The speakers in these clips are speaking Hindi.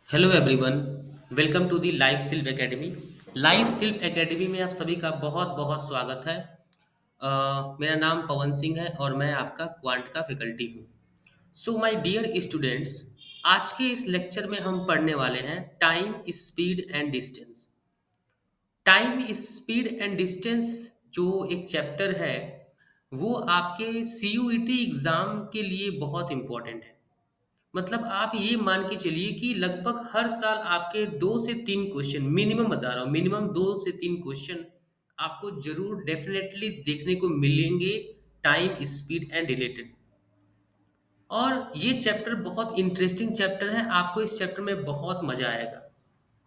Hello everyone. Welcome to the Live Silv Academy. Live Silv Academy में आप सभी का बहुत बहुत स्वागत है। मेरा नाम पवन सिंह है और मैं आपका क्वांट का फैकल्टी हूँ। सो माय डियर स्टूडेंट्स, आज के इस लेक्चर में हम पढ़ने वाले हैं time, speed and distance. Time, speed and distance जो एक चैप्टर है वो आपके सीयूईटी एग्ज़ाम के लिए बहुत इम्पोर्टेंट है। मतलब आप ये मान के चलिए कि लगभग हर साल आपके 2 से 3 क्वेश्चन, मिनिमम बता रहा हूँ, मिनिमम 2 से 3 क्वेश्चन आपको ज़रूर डेफ़िनेटली देखने को मिलेंगे टाइम, स्पीड एंड रिलेटेड। और ये चैप्टर बहुत इंटरेस्टिंग चैप्टर है, आपको इस चैप्टर में बहुत मज़ा आएगा।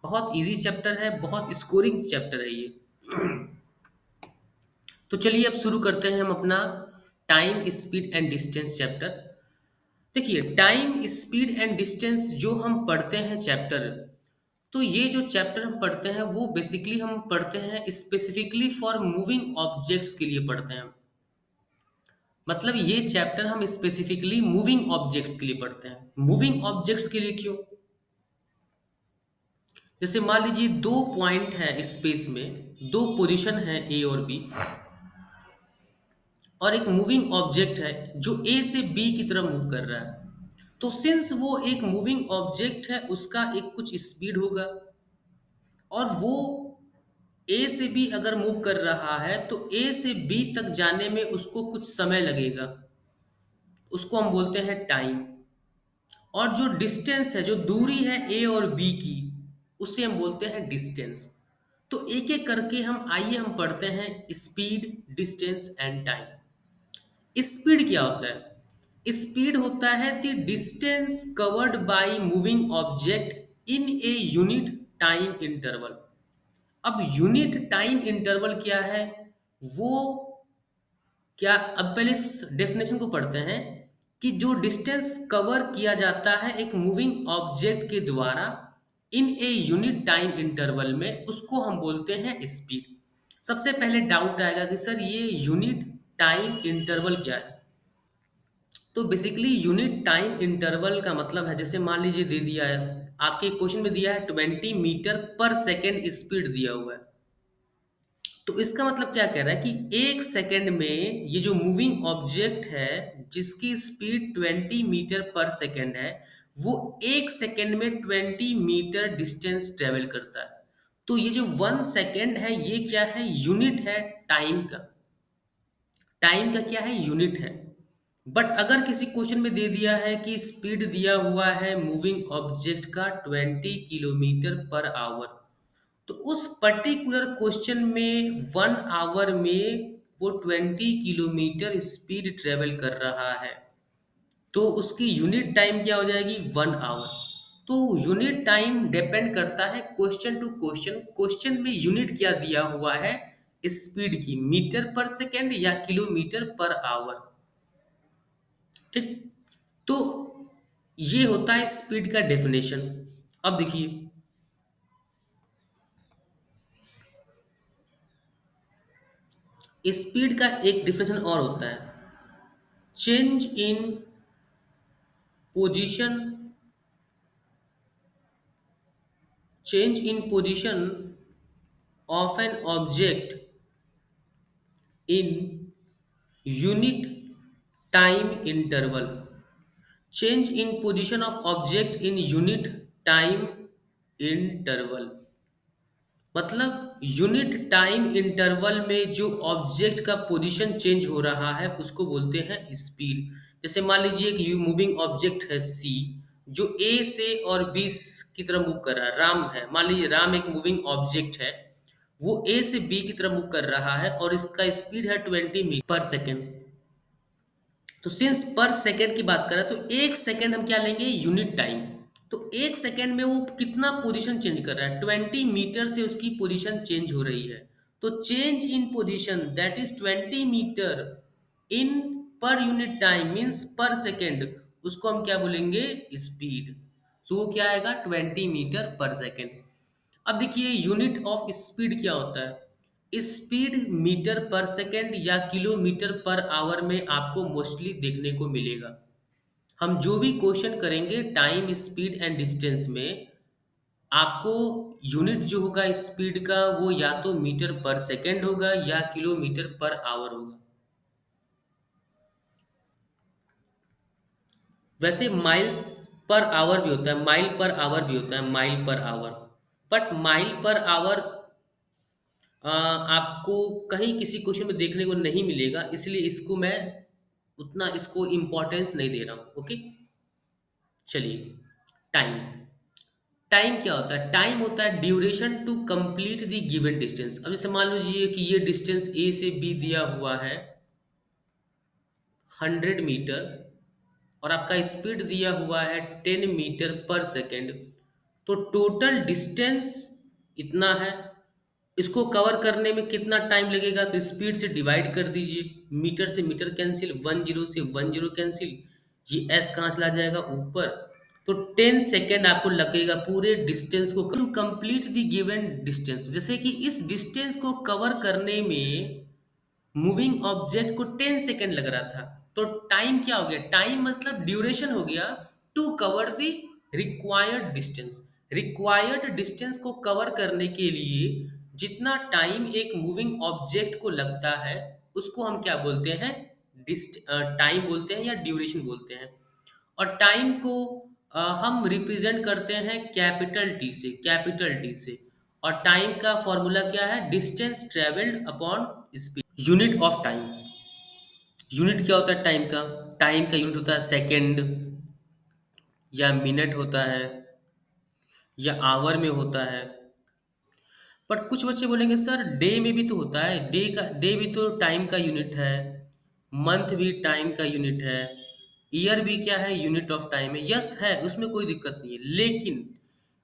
बहुत ईज़ी चैप्टर है, बहुत स्कोरिंग चैप्टर है ये। तो चलिए अब शुरू करते हैं हम अपना time, speed and distance chapter. देखिए, टाइम, स्पीड एंड डिस्टेंस जो हम पढ़ते हैं चैप्टर, तो ये जो चैप्टर हम पढ़ते हैं वो बेसिकली हम पढ़ते हैं स्पेसिफिकली फॉर मूविंग ऑब्जेक्ट्स के लिए पढ़ते हैं। मतलब ये चैप्टर हम स्पेसिफिकली मूविंग ऑब्जेक्ट्स के लिए पढ़ते हैं। मूविंग ऑब्जेक्ट्स के लिए क्यों? जैसे मान लीजिए दो पॉइंट है स्पेस में, दो पोजीशन है ए और बी, और एक मूविंग ऑब्जेक्ट है जो ए से बी की तरफ मूव कर रहा है। तो सिंस वो एक मूविंग ऑब्जेक्ट है, उसका एक कुछ स्पीड होगा, और वो ए से बी अगर मूव कर रहा है तो ए से बी तक जाने में उसको कुछ समय लगेगा, उसको हम बोलते हैं टाइम। और जो डिस्टेंस है, जो दूरी है ए और बी की, उसे हम बोलते हैं डिस्टेंस। तो एक एक करके हम आइए हम पढ़ते हैं speed, distance and time. Speed क्या होता है? स्पीड होता है the distance covered by moving object in a unit time interval. अब यूनिट टाइम इंटरवल क्या है? वो क्या, अब पहले इस डेफिनेशन को पढ़ते हैं कि जो डिस्टेंस कवर किया जाता है एक मूविंग ऑब्जेक्ट के द्वारा इन ए यूनिट टाइम इंटरवल में, उसको हम बोलते हैं स्पीड। सबसे पहले डाउट आएगा कि सर ये यूनिट टाइम इंटरवल क्या है? तो बेसिकली यूनिट टाइम इंटरवल का मतलब है, जैसे मान लीजिए दे दिया है आपके क्वेश्चन में, दिया है 20 मीटर पर सेकेंड स्पीड दिया हुआ है। तो इसका मतलब क्या कह रहा है कि एक सेकंड में ये जो मूविंग ऑब्जेक्ट है जिसकी स्पीड 20 मीटर पर सेकंड है, वो एक सेकंड में 20 मीटर डिस्टेंस ट्रेवल करता है। तो ये जो 1 सेकंड है ये क्या है? यूनिट है टाइम का। टाइम का क्या है? यूनिट है। बट अगर किसी क्वेश्चन में दे दिया है कि स्पीड दिया हुआ है मूविंग ऑब्जेक्ट का 20 किलोमीटर पर आवर, तो उस पर्टिकुलर क्वेश्चन में 1 आवर में वो 20 किलोमीटर स्पीड ट्रेवल कर रहा है, तो उसकी यूनिट टाइम क्या हो जाएगी? 1 आवर। तो यूनिट टाइम डिपेंड करता है क्वेश्चन टू क्वेश्चन, क्वेश्चन में यूनिट क्या दिया हुआ है स्पीड की, मीटर पर सेकेंड या किलोमीटर पर आवर। ठीक। तो ये होता है स्पीड का डेफिनेशन। अब देखिए, स्पीड का एक डिफिनेशन और होता है, change in position, change in position of an object in unit time interval. Change in position of object in unit time interval, मतलब यूनिट टाइम इंटरवल में जो ऑब्जेक्ट का पोजीशन चेंज हो रहा है उसको बोलते हैं स्पीड। जैसे मान लीजिए एक यू मूविंग ऑब्जेक्ट है सी, जो ए से और बी की तरफ मूव कर रहा है। राम है, मान लीजिए राम एक मूविंग ऑब्जेक्ट है, वो ए से बी की तरफ मूव कर रहा है और इसका स्पीड है 20 मीटर पर सेकेंड। तो सिंस पर सेकेंड की बात करें तो एक सेकेंड हम क्या लेंगे? Unit time. तो एक सेकेंड में वो कितना पोजीशन चेंज कर रहा है? 20 मीटर से उसकी पोजीशन चेंज हो रही है। तो change in position that is 20 meter in per unit time means per second, उसको हम क्या बोलेंगे? स्पीड। सो वो क्या आएगा? 20 मीटर पर सेकेंड। अब देखिए यूनिट ऑफ स्पीड क्या होता है? स्पीड मीटर पर सेकेंड या किलोमीटर पर आवर में आपको मोस्टली देखने को मिलेगा। हम जो भी क्वेश्चन करेंगे टाइम, स्पीड एंड डिस्टेंस में, आपको यूनिट जो होगा स्पीड का वो या तो मीटर पर सेकंड होगा या किलोमीटर पर आवर होगा। वैसे माइल्स पर आवर भी होता है, माइल पर आवर भी होता है, mile per hour. But mile per hour आपको कहीं किसी क्वेश्चन में देखने को नहीं मिलेगा, इसलिए इसको मैं उतना इसको इम्पोर्टेंस नहीं दे रहा हूँ। ओके, चलिए। टाइम। टाइम क्या होता है? टाइम होता है duration to complete the given distance. अब जैसे मान लीजिए कि ये डिस्टेंस ए से बी दिया हुआ है 100 मीटर, और आपका स्पीड दिया हुआ है 10 मीटर पर सेकेंड। तो टोटल डिस्टेंस इतना है। इसको कवर करने में कितना टाइम लगेगा? तो स्पीड से डिवाइड कर दीजिए, मीटर से मीटर कैंसिल, 10 से 10 कैंसिल, ये एस कहाँ चला जाएगा ऊपर। तो 10 सेकेंड आपको लगेगा पूरे डिस्टेंस को to complete the given distance. जैसे कि इस डिस्टेंस को कवर करने में मूविंग ऑब्जेक्ट को 10 सेकेंड लग रहा था। तो टाइम क्या हो गया? टाइम मतलब ड्यूरेशन हो गया to cover the required distance. Required distance को कवर करने के लिए जितना टाइम एक मूविंग ऑब्जेक्ट को लगता है उसको हम क्या बोलते हैं? टाइम बोलते हैं या ड्यूरेशन बोलते हैं। और टाइम को हम रिप्रेजेंट करते हैं कैपिटल टी से, कैपिटल टी से। और टाइम का फॉर्मूला क्या है? Distance travelled upon speed. Unit of time. Unit क्या होता है टाइम का? टाइम का यूनिट होता है सेकंड, या मिनट होता है, या आवर में होता है। बट कुछ बच्चे बोलेंगे सर डे में भी तो होता है, डे भी तो टाइम का यूनिट है, मंथ भी टाइम का यूनिट है, ईयर भी क्या है? यूनिट ऑफ टाइम है। यस है, उसमें कोई दिक्कत नहीं है। लेकिन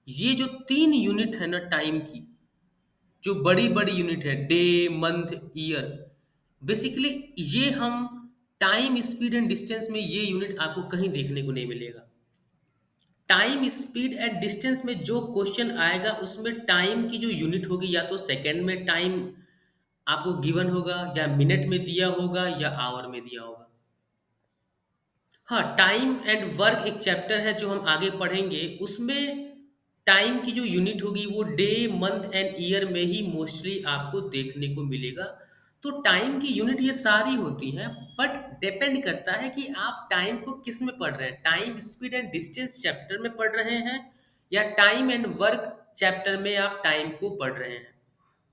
ये जो तीन यूनिट है ना टाइम की, जो बड़ी बड़ी यूनिट है, डे, मंथ, ईयर, बेसिकली ये हम टाइम, स्पीड एंड डिस्टेंस में ये यूनिट आपको कहीं देखने को नहीं मिलेगा। टाइम, स्पीड एंड डिस्टेंस में जो क्वेश्चन आएगा उसमें टाइम की जो यूनिट होगी या तो सेकंड में टाइम आपको गिवन होगा, या मिनट में दिया होगा, या आवर में दिया होगा। हाँ, टाइम एंड वर्क एक चैप्टर है जो हम आगे पढ़ेंगे, उसमें टाइम की जो यूनिट होगी वो डे, मंथ एंड ईयर में ही मोस्टली आपको देखने को मिलेगा। तो टाइम की यूनिट ये सारी होती हैं, बट डिपेंड करता है कि आप टाइम को किस में पढ़ रहे हैं। Time, speed and distance chapter में पढ़ रहे हैं, या टाइम एंड वर्क चैप्टर में आप टाइम को पढ़ रहे हैं।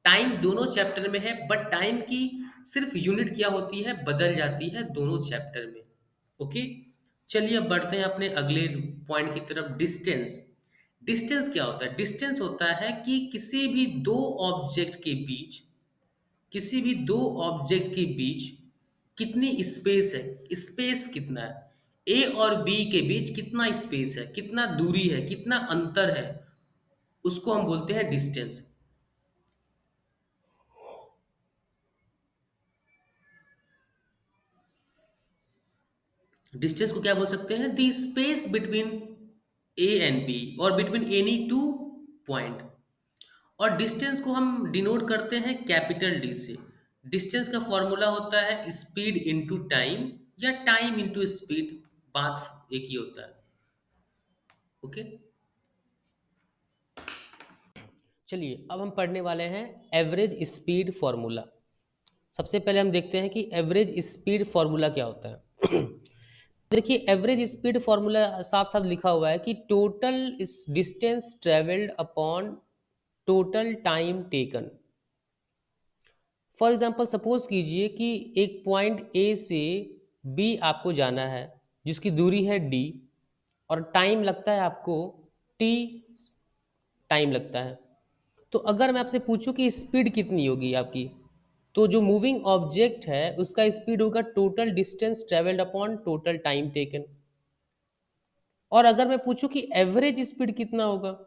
टाइम दोनों चैप्टर में है, बट टाइम की सिर्फ यूनिट क्या होती है, बदल जाती है दोनों चैप्टर में। ओके, चलिए अब बढ़ते हैं अपने अगले पॉइंट की तरफ। डिस्टेंस। डिस्टेंस क्या होता है? डिस्टेंस होता है कि किसी भी दो ऑब्जेक्ट के बीच कितनी स्पेस है, स्पेस कितना है, ए और बी के बीच कितना स्पेस है, कितना दूरी है, कितना अंतर है, उसको हम बोलते हैं डिस्टेंस। डिस्टेंस को क्या बोल सकते हैं? The space between A and B, और बिटवीन एनी टू पॉइंट। और डिस्टेंस को हम डिनोट करते हैं कैपिटल डी से। डिस्टेंस का फॉर्मूला होता है स्पीड इनटू टाइम, या टाइम इनटू स्पीड, बात एक ही होता है। ओके, चलिए अब हम पढ़ने वाले हैं एवरेज स्पीड फॉर्मूला। सबसे पहले हम देखते हैं कि एवरेज स्पीड फॉर्मूला क्या होता है। देखिए, एवरेज स्पीड फॉर्मूला साफ साफ लिखा हुआ है कि total distance travelled upon total time taken. For example suppose कीजिए कि एक पॉइंट ए से बी आपको जाना है, जिसकी दूरी है डी, और टाइम लगता है आपको टी, टाइम लगता है। तो अगर मैं आपसे पूछूं कि स्पीड कितनी होगी आपकी, तो जो मूविंग ऑब्जेक्ट है उसका स्पीड होगा total distance travelled upon total time taken. और अगर मैं पूछूं कि एवरेज स्पीड कितना होगा,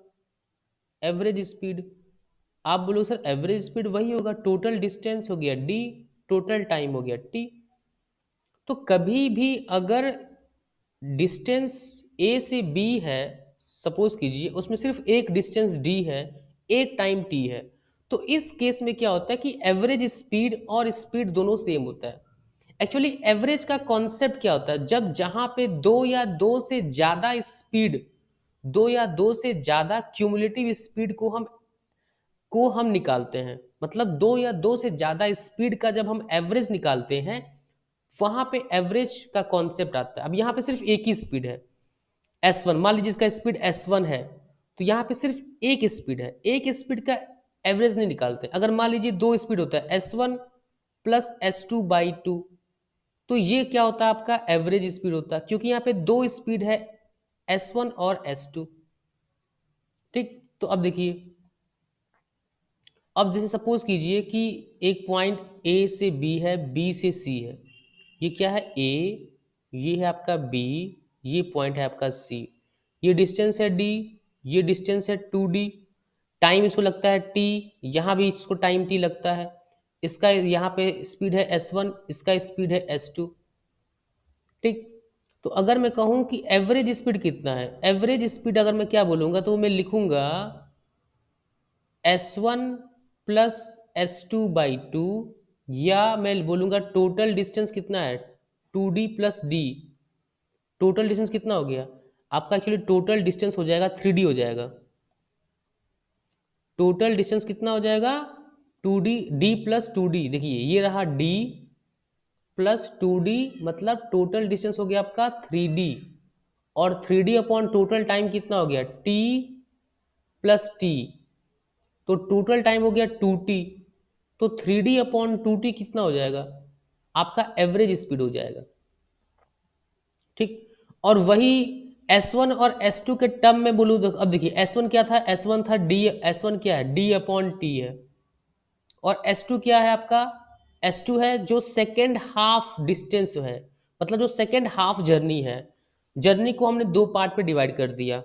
एवरेज स्पीड, आप बोलो सर एवरेज स्पीड वही होगा, टोटल डिस्टेंस हो गया डी, टोटल टाइम हो गया टी। तो कभी भी अगर डिस्टेंस ए से बी है, सपोज कीजिए उसमें सिर्फ एक डिस्टेंस डी है, एक टाइम टी है, तो इस केस में क्या होता है कि एवरेज स्पीड और स्पीड दोनों सेम होता है। एक्चुअली एवरेज का कॉन्सेप्ट क्या होता है? जब जहां पे दो या दो से ज्यादा स्पीड दो या दो से ज़्यादा क्यूमुलेटिव स्पीड को हम निकालते हैं। मतलब दो या दो से ज़्यादा स्पीड का जब हम एवरेज निकालते हैं, वहाँ पे एवरेज का कॉन्सेप्ट आता है। अब यहाँ पे सिर्फ एक ही स्पीड है, S1। मान लीजिए इसका स्पीड S1 है, तो यहाँ पे सिर्फ एक स्पीड है, एक स्पीड का एवरेज नहीं निकालते। अगर मान लीजिए दो स्पीड होता है, S1 प्लस S2/2, तो ये क्या होता है, आपका एवरेज स्पीड होता है, क्योंकि यहाँ पे दो स्पीड है, S1 और S2। ठीक, तो अब देखिए, अब जैसे सपोज कीजिए कि एक पॉइंट ए से बी है, बी से सी है। ये क्या है, ए, ये है आपका बी, ये पॉइंट है आपका सी। ये डिस्टेंस है डी, ये डिस्टेंस है 2D। टाइम इसको लगता है टी, यहाँ भी इसको टाइम टी लगता है। इसका यहाँ पे स्पीड है S1, इसका स्पीड है S2। ठीक, तो अगर मैं कहूँ कि एवरेज स्पीड कितना है, एवरेज स्पीड अगर मैं क्या बोलूँगा, तो मैं लिखूँगा S1 प्लस S2/2, या मैं बोलूँगा टोटल डिस्टेंस कितना है, 2D plus D. Total distance कितना हो गया आपका, एक्चुअली टोटल डिस्टेंस हो जाएगा 3D हो जाएगा। टोटल डिस्टेंस कितना हो जाएगा, 2D, डी प्लस 2D। देखिए ये रहा D प्लस 2D, मतलब टोटल डिस्टेंस हो गया आपका 3D। और 3D अपॉन टोटल टाइम कितना हो गया, T प्लस टी, तो टोटल टाइम हो गया 2T। तो 3D अपॉन 2T कितना हो जाएगा, आपका एवरेज स्पीड हो जाएगा। ठीक, और वही S1 और S2 के टर्म में बोलूँ तो अब देखिए S1 क्या था, S1 था D, S1 क्या है, D अपॉन टी है। और S2 क्या है आपका, S2 है जो सेकेंड हाफ डिस्टेंस है, मतलब जो सेकेंड हाफ जर्नी है। जर्नी को हमने दो पार्ट में डिवाइड कर दिया।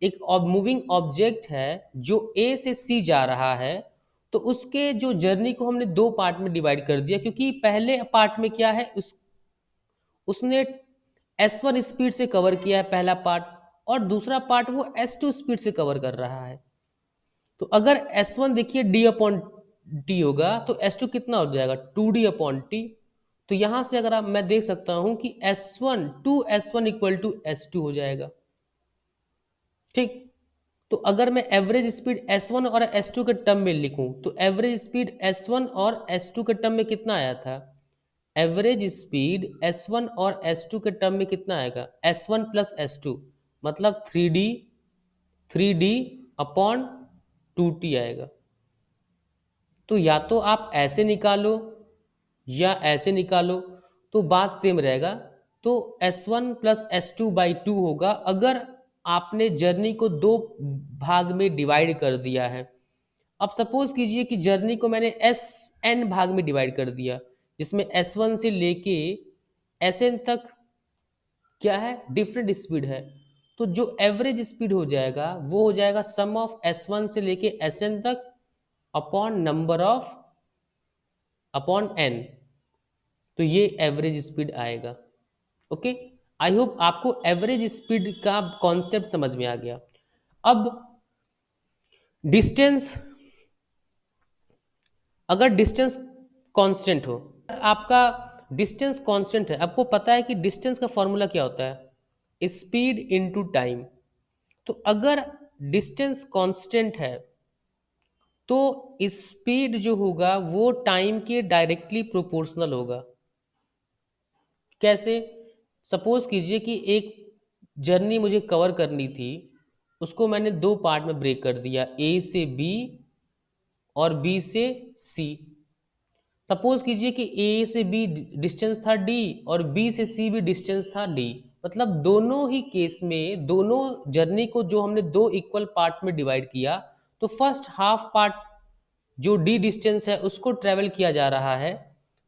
एक मूविंग ऑब्जेक्ट है जो A से C जा रहा है, तो उसके जो जर्नी को हमने दो पार्ट में डिवाइड कर दिया, क्योंकि पहले पार्ट में क्या है, उसने S1 स्पीड से कवर किया है पहला पार्ट, और दूसरा पार्ट वो S2 स्पीड से कवर कर रहा है। तो अगर S1 देखिए D अपॉन टी होगा, तो S2 कितना हो जाएगा, 2D अपॉन टी। तो यहां से अगर मैं देख सकता हूं कि S1 2S1 equal to S2 हो जाएगा। ठीक, तो अगर मैं एवरेज स्पीड S1 और S2 के टर्म में लिखूं, तो एवरेज स्पीड S1 और S2 के टर्म में कितना आया था, एवरेज स्पीड S1 और S2 के टर्म में कितना आएगा, S1 प्लस S2, मतलब 3D अपॉन 2T आएगा। तो या तो आप ऐसे निकालो या ऐसे निकालो, तो बात सेम रहेगा। तो S1 प्लस S2/2 होगा, अगर आपने जर्नी को दो भाग में डिवाइड कर दिया है। अब सपोज कीजिए कि जर्नी को मैंने SN भाग में डिवाइड कर दिया, जिसमें S1 से लेके SN तक क्या है, डिफरेंट स्पीड है। तो जो एवरेज स्पीड हो जाएगा वो हो जाएगा सम ऑफ S1 से लेके SN तक upon number of upon n। तो ये एवरेज स्पीड आएगा। ओके, आई होप आपको एवरेज स्पीड का कॉन्सेप्ट समझ में आ गया। अब डिस्टेंस, अगर डिस्टेंस कांस्टेंट हो, आपका डिस्टेंस कांस्टेंट है, आपको पता है कि डिस्टेंस का फॉर्मूला क्या होता है, स्पीड इनटू टाइम। तो अगर डिस्टेंस कांस्टेंट है, तो स्पीड जो होगा वो टाइम के डायरेक्टली प्रोपोर्शनल होगा। कैसे, सपोज कीजिए कि एक जर्नी मुझे कवर करनी थी, उसको मैंने दो पार्ट में ब्रेक कर दिया, ए से बी और बी से सी। सपोज कीजिए कि ए से बी डिस्टेंस था डी और बी से सी भी डिस्टेंस था डी। मतलब दोनों ही केस में दोनों जर्नी को जो हमने दो इक्वल पार्ट में डिवाइड किया, तो फर्स्ट हाफ पार्ट जो डी डिस्टेंस है उसको ट्रेवल किया जा रहा है।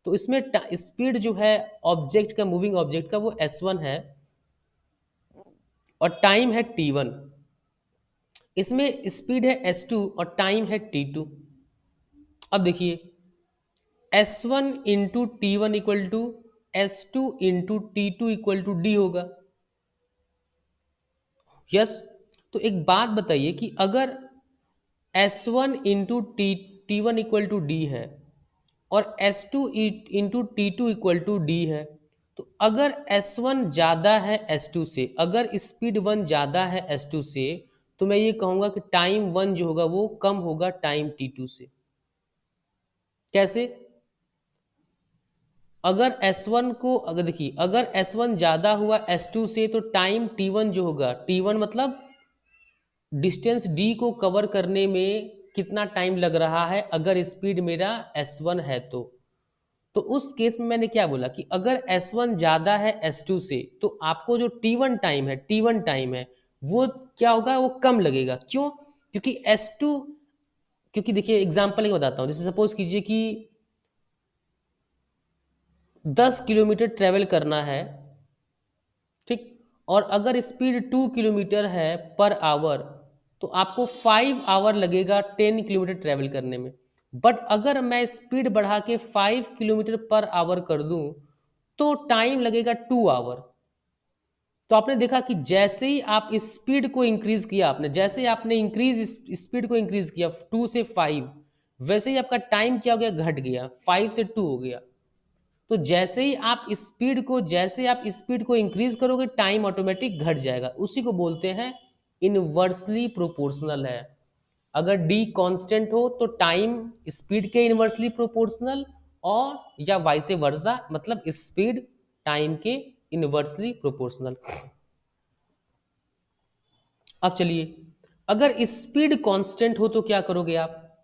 तो इसमें स्पीड जो है ऑब्जेक्ट का, मूविंग ऑब्जेक्ट का, वो S1 है और टाइम है T1। इसमें स्पीड है S2 और टाइम है T2। अब देखिए S1 into T1 equal to S2 into T2 equal to D होगा। यस, तो एक बात बताइए कि अगर S1 into T1 equal to D है और S2 into T2 equal to D है, तो अगर S1 ज़्यादा है S2 से, अगर स्पीड 1 ज़्यादा है S2 से, तो मैं ये कहूँगा कि टाइम 1 जो होगा वो कम होगा टाइम T2 से। कैसे? अगर S1 को, अगर देखिए, अगर S1 ज़्यादा हुआ S2 से तो टाइम T1 जो होगा, T1 मतलब डिस्टेंस D को कवर करने में कितना टाइम लग रहा है अगर स्पीड मेरा S1 है तो उस केस में मैंने क्या बोला कि अगर S1 ज़्यादा है S2 से तो आपको जो T1 टाइम है वो क्या होगा, वो कम लगेगा। क्यों? क्योंकि S2, क्योंकि देखिए एग्जांपल एक बताता हूँ, जैसे सपोज कीजिए कि 10 किलोमीटर ट्रेवल करना है, ठीक, और अगर स्पीड 2 किलोमीटर है पर आवर तो आपको 5 आवर लगेगा 10 किलोमीटर ट्रेवल करने में। बट अगर मैं स्पीड बढ़ा के 5 किलोमीटर पर आवर कर दूं तो टाइम लगेगा 2 आवर। तो आपने देखा कि जैसे ही आप स्पीड को इंक्रीज किया, आपने जैसे ही आपने इंक्रीज स्पीड को इंक्रीज किया 2 से 5, वैसे ही आपका टाइम क्या हो गया, घट गया, 5 से 2 हो गया। तो जैसे ही आप स्पीड को इंक्रीज करोगे टाइम ऑटोमेटिक घट जाएगा। उसी को बोलते हैं इनवर्सली प्रोपोर्शनल है। अगर डी कांस्टेंट हो तो टाइम स्पीड के इनवर्सली प्रोपोर्शनल, और या वाइस वर्सा, मतलब स्पीड टाइम के इनवर्सली प्रोपोर्शनल। अब चलिए, अगर स्पीड कांस्टेंट हो तो क्या करोगे आप?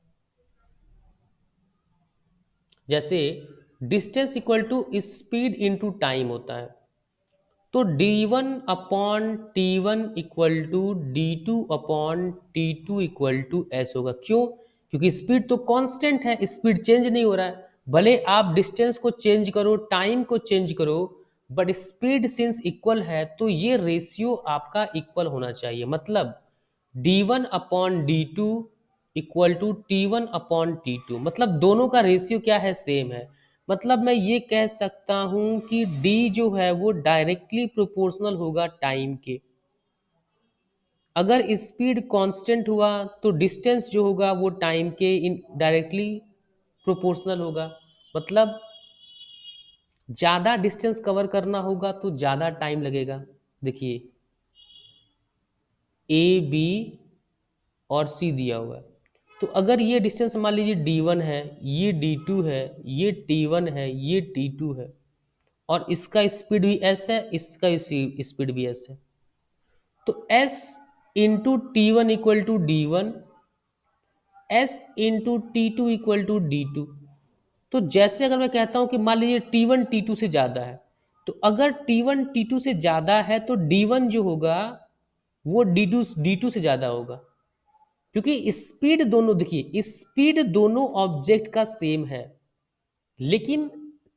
जैसे distance equal to speed into time होता है, तो d1/t1 equal to d2/t2 equal to S होगा। क्यों? क्योंकि स्पीड तो कांस्टेंट है, स्पीड चेंज नहीं हो रहा है। भले आप डिस्टेंस को चेंज करो, टाइम को चेंज करो, बट स्पीड सिंस इक्वल है तो ये रेशियो आपका इक्वल होना चाहिए। मतलब d1/d2 इक्वल टू t1/t2, मतलब दोनों का रेशियो क्या है, सेम है। मतलब मैं ये कह सकता हूं कि d जो है वो डायरेक्टली प्रोपोर्शनल होगा टाइम के। अगर स्पीड कांस्टेंट हुआ तो डिस्टेंस जो होगा वो टाइम के इन डायरेक्टली प्रोपोर्शनल होगा। मतलब ज़्यादा डिस्टेंस कवर करना होगा तो ज़्यादा टाइम लगेगा। देखिए ए बी और सी दिया हुआ है, तो अगर ये डिस्टेंस मान लीजिए d1 है, ये d2 है, ये t1 है, ये t2 है, और इसका स्पीड भी s है, इसका स्पीड भी s है, तो s into T1 equal to D1, s into T2 equal to D2। तो जैसे अगर मैं कहता हूं कि मान लीजिए T1 T2 से ज़्यादा है, तो अगर T1 T2 से ज़्यादा है तो D1 जो होगा वो D2 से ज़्यादा होगा। क्योंकि स्पीड दोनों, देखिए स्पीड दोनों ऑब्जेक्ट का सेम है, लेकिन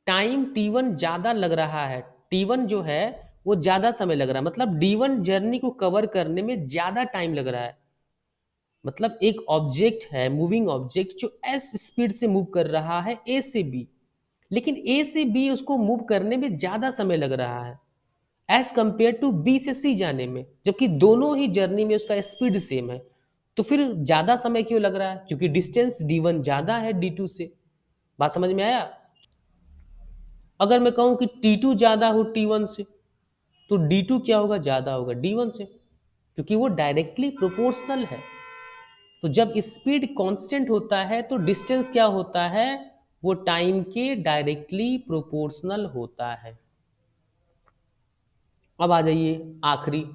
टाइम T1 ज़्यादा लग रहा है। T1 जो है वो ज़्यादा समय लग रहा है, मतलब D1 जर्नी को कवर करने में ज़्यादा टाइम लग रहा है। मतलब एक ऑब्जेक्ट है, मूविंग ऑब्जेक्ट, जो एस स्पीड से मूव कर रहा है ए से बी, लेकिन ए से बी उसको मूव करने में ज़्यादा समय लग रहा है एज कंपेयर टू बी से सी जाने में, जबकि दोनों ही जर्नी में उसका स्पीड सेम है। तो फिर ज़्यादा समय क्यों लग रहा है? क्योंकि डिस्टेंस D1 ज़्यादा है D2 से। बात समझ में आया? अगर मैं कहूं कि T2 ज़्यादा हो T1 से, तो D2 क्या होगा, ज़्यादा होगा D1 से, क्योंकि वो डायरेक्टली प्रोपोर्शनल है। तो जब स्पीड कांस्टेंट होता है तो डिस्टेंस क्या होता है, वो टाइम के डायरेक्टली प्रोपोर्शनल होता है। अब आ जाइए आखिरी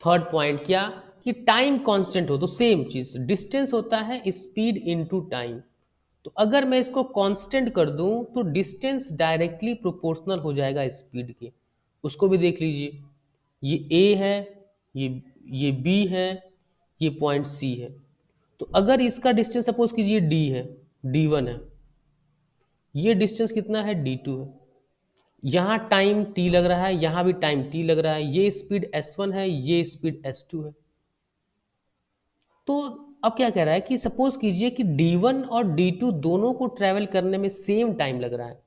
थर्ड पॉइंट, क्या कि टाइम कांस्टेंट हो तो सेम चीज, डिस्टेंस होता है स्पीड इनटू टाइम। तो अगर मैं इसको कांस्टेंट कर दूं तो डिस्टेंस डायरेक्टली प्रोपोर्शनल हो जाएगा स्पीड के। उसको भी देख लीजिए, ये ए है, ये ये बी है, ये पॉइंट सी है। तो अगर इसका डिस्टेंस सपोज कीजिए डी है, D1 है, ये डिस्टेंस कितना है, D2 है, यहाँ टाइम t लग रहा है, यहाँ भी टाइम t लग रहा है, ये स्पीड S1 है, ये स्पीड S2 है। तो अब क्या कह रहा है कि सपोज कीजिए कि D1 और D2 दोनों को ट्रेवल करने में सेम टाइम लग रहा है,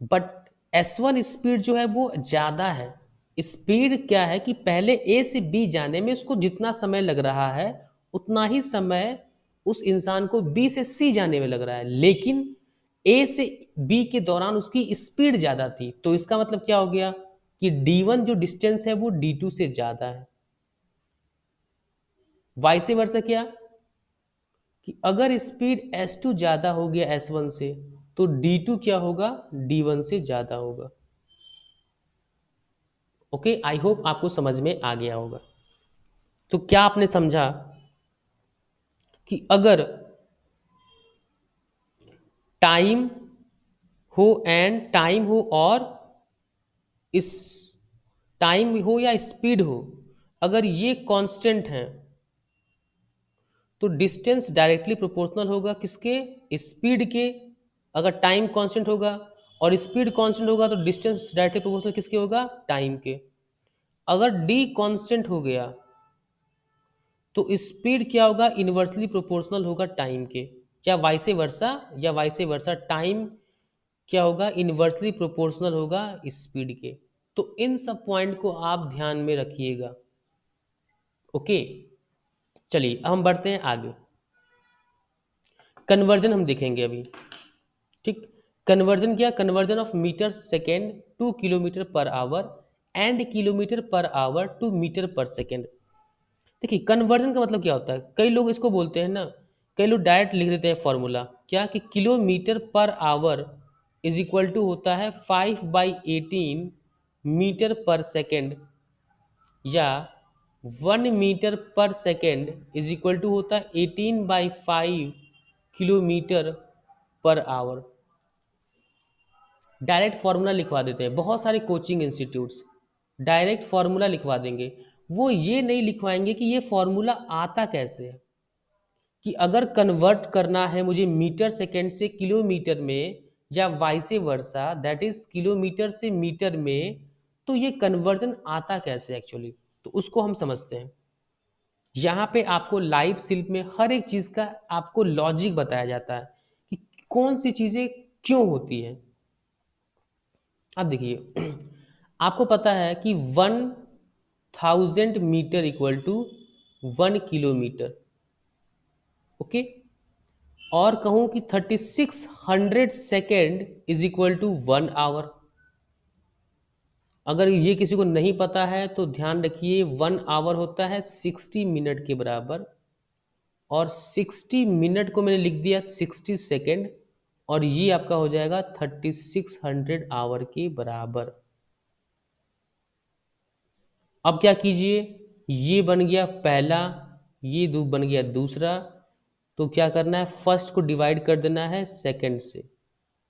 बट S1 स्पीड जो है वो ज़्यादा है। स्पीड क्या है कि पहले A से B जाने में उसको जितना समय लग रहा है उतना ही समय उस इंसान को B से C जाने में लग रहा है, लेकिन ए से बी के दौरान उसकी स्पीड ज़्यादा थी, तो इसका मतलब क्या हो गया कि D1 जो डिस्टेंस है वो D2 से ज़्यादा है। वाइस वर्सा क्या कि अगर स्पीड S2 ज़्यादा हो गया S1 से, तो D2 क्या होगा, D1 से ज़्यादा होगा। ओके, आई होप आपको समझ में आ गया होगा। तो क्या आपने समझा कि अगर टाइम टाइम हो और इस टाइम हो या स्पीड हो, अगर ये कांस्टेंट हैं, तो डिस्टेंस डायरेक्टली प्रोपोर्शनल होगा किसके, स्पीड के। अगर टाइम कांस्टेंट होगा और स्पीड कांस्टेंट होगा, तो डिस्टेंस डायरेक्टली प्रोपोर्शनल किसके होगा, टाइम के। अगर डी कांस्टेंट हो गया, तो स्पीड क्या होगा, इन्वर्सली प्रोपोर्शनल होगा टाइम के। या वाइसे वर्सा टाइम क्या होगा, इन्वर्सली प्रोपोर्शनल होगा स्पीड के। तो इन सब पॉइंट को आप ध्यान में रखिएगा। ओके, चलिए अब हम बढ़ते हैं आगे। कन्वर्जन हम देखेंगे अभी। ठीक, कन्वर्जन क्या, conversion of meter second to kilometer per hour and kilometer per hour to meter per second. देखिए कन्वर्जन का मतलब क्या होता है, कई लोग इसको बोलते हैं ना, कई लोग डायरेक्ट लिख देते हैं फॉर्मूला क्या, कि kilometre per our is equal to होता है 5/18 मीटर पर सेकेंड, या 1 meter per second is equal to होता है 18/5 kilometer per our. Direct formula लिखवा देते हैं बहुत सारे कोचिंग इंस्टीट्यूट्स, डायरेक्ट फार्मूला लिखवा देंगे। वो ये नहीं लिखवाएंगे कि ये फार्मूला आता कैसे है, कि अगर कन्वर्ट करना है मुझे मीटर सेकेंड से किलोमीटर में, या vice versa that is kilometre से मीटर में, तो ये कन्वर्जन आता कैसे एक्चुअली, तो उसको हम समझते हैं। यहाँ पे आपको लाइव स्लिप में हर एक चीज़ का आपको लॉजिक बताया जाता है कि कौन सी चीज़ें क्यों होती हैं। अब देखिए आपको पता है कि 1000 meter equal to 1 kilometer. Okay, और कहूँ कि 3600 second is equal to 1 hour. अगर ये किसी को नहीं पता है तो ध्यान रखिए, 1 आवर होता है 60 मिनट के बराबर, और 60 मिनट को मैंने लिख दिया 60 सेकेंड, और ये आपका हो जाएगा 3600 आवर के बराबर। अब क्या कीजिए, ये बन गया पहला, ये बन गया दूसरा, तो क्या करना है, फर्स्ट को डिवाइड कर देना है सेकंड से,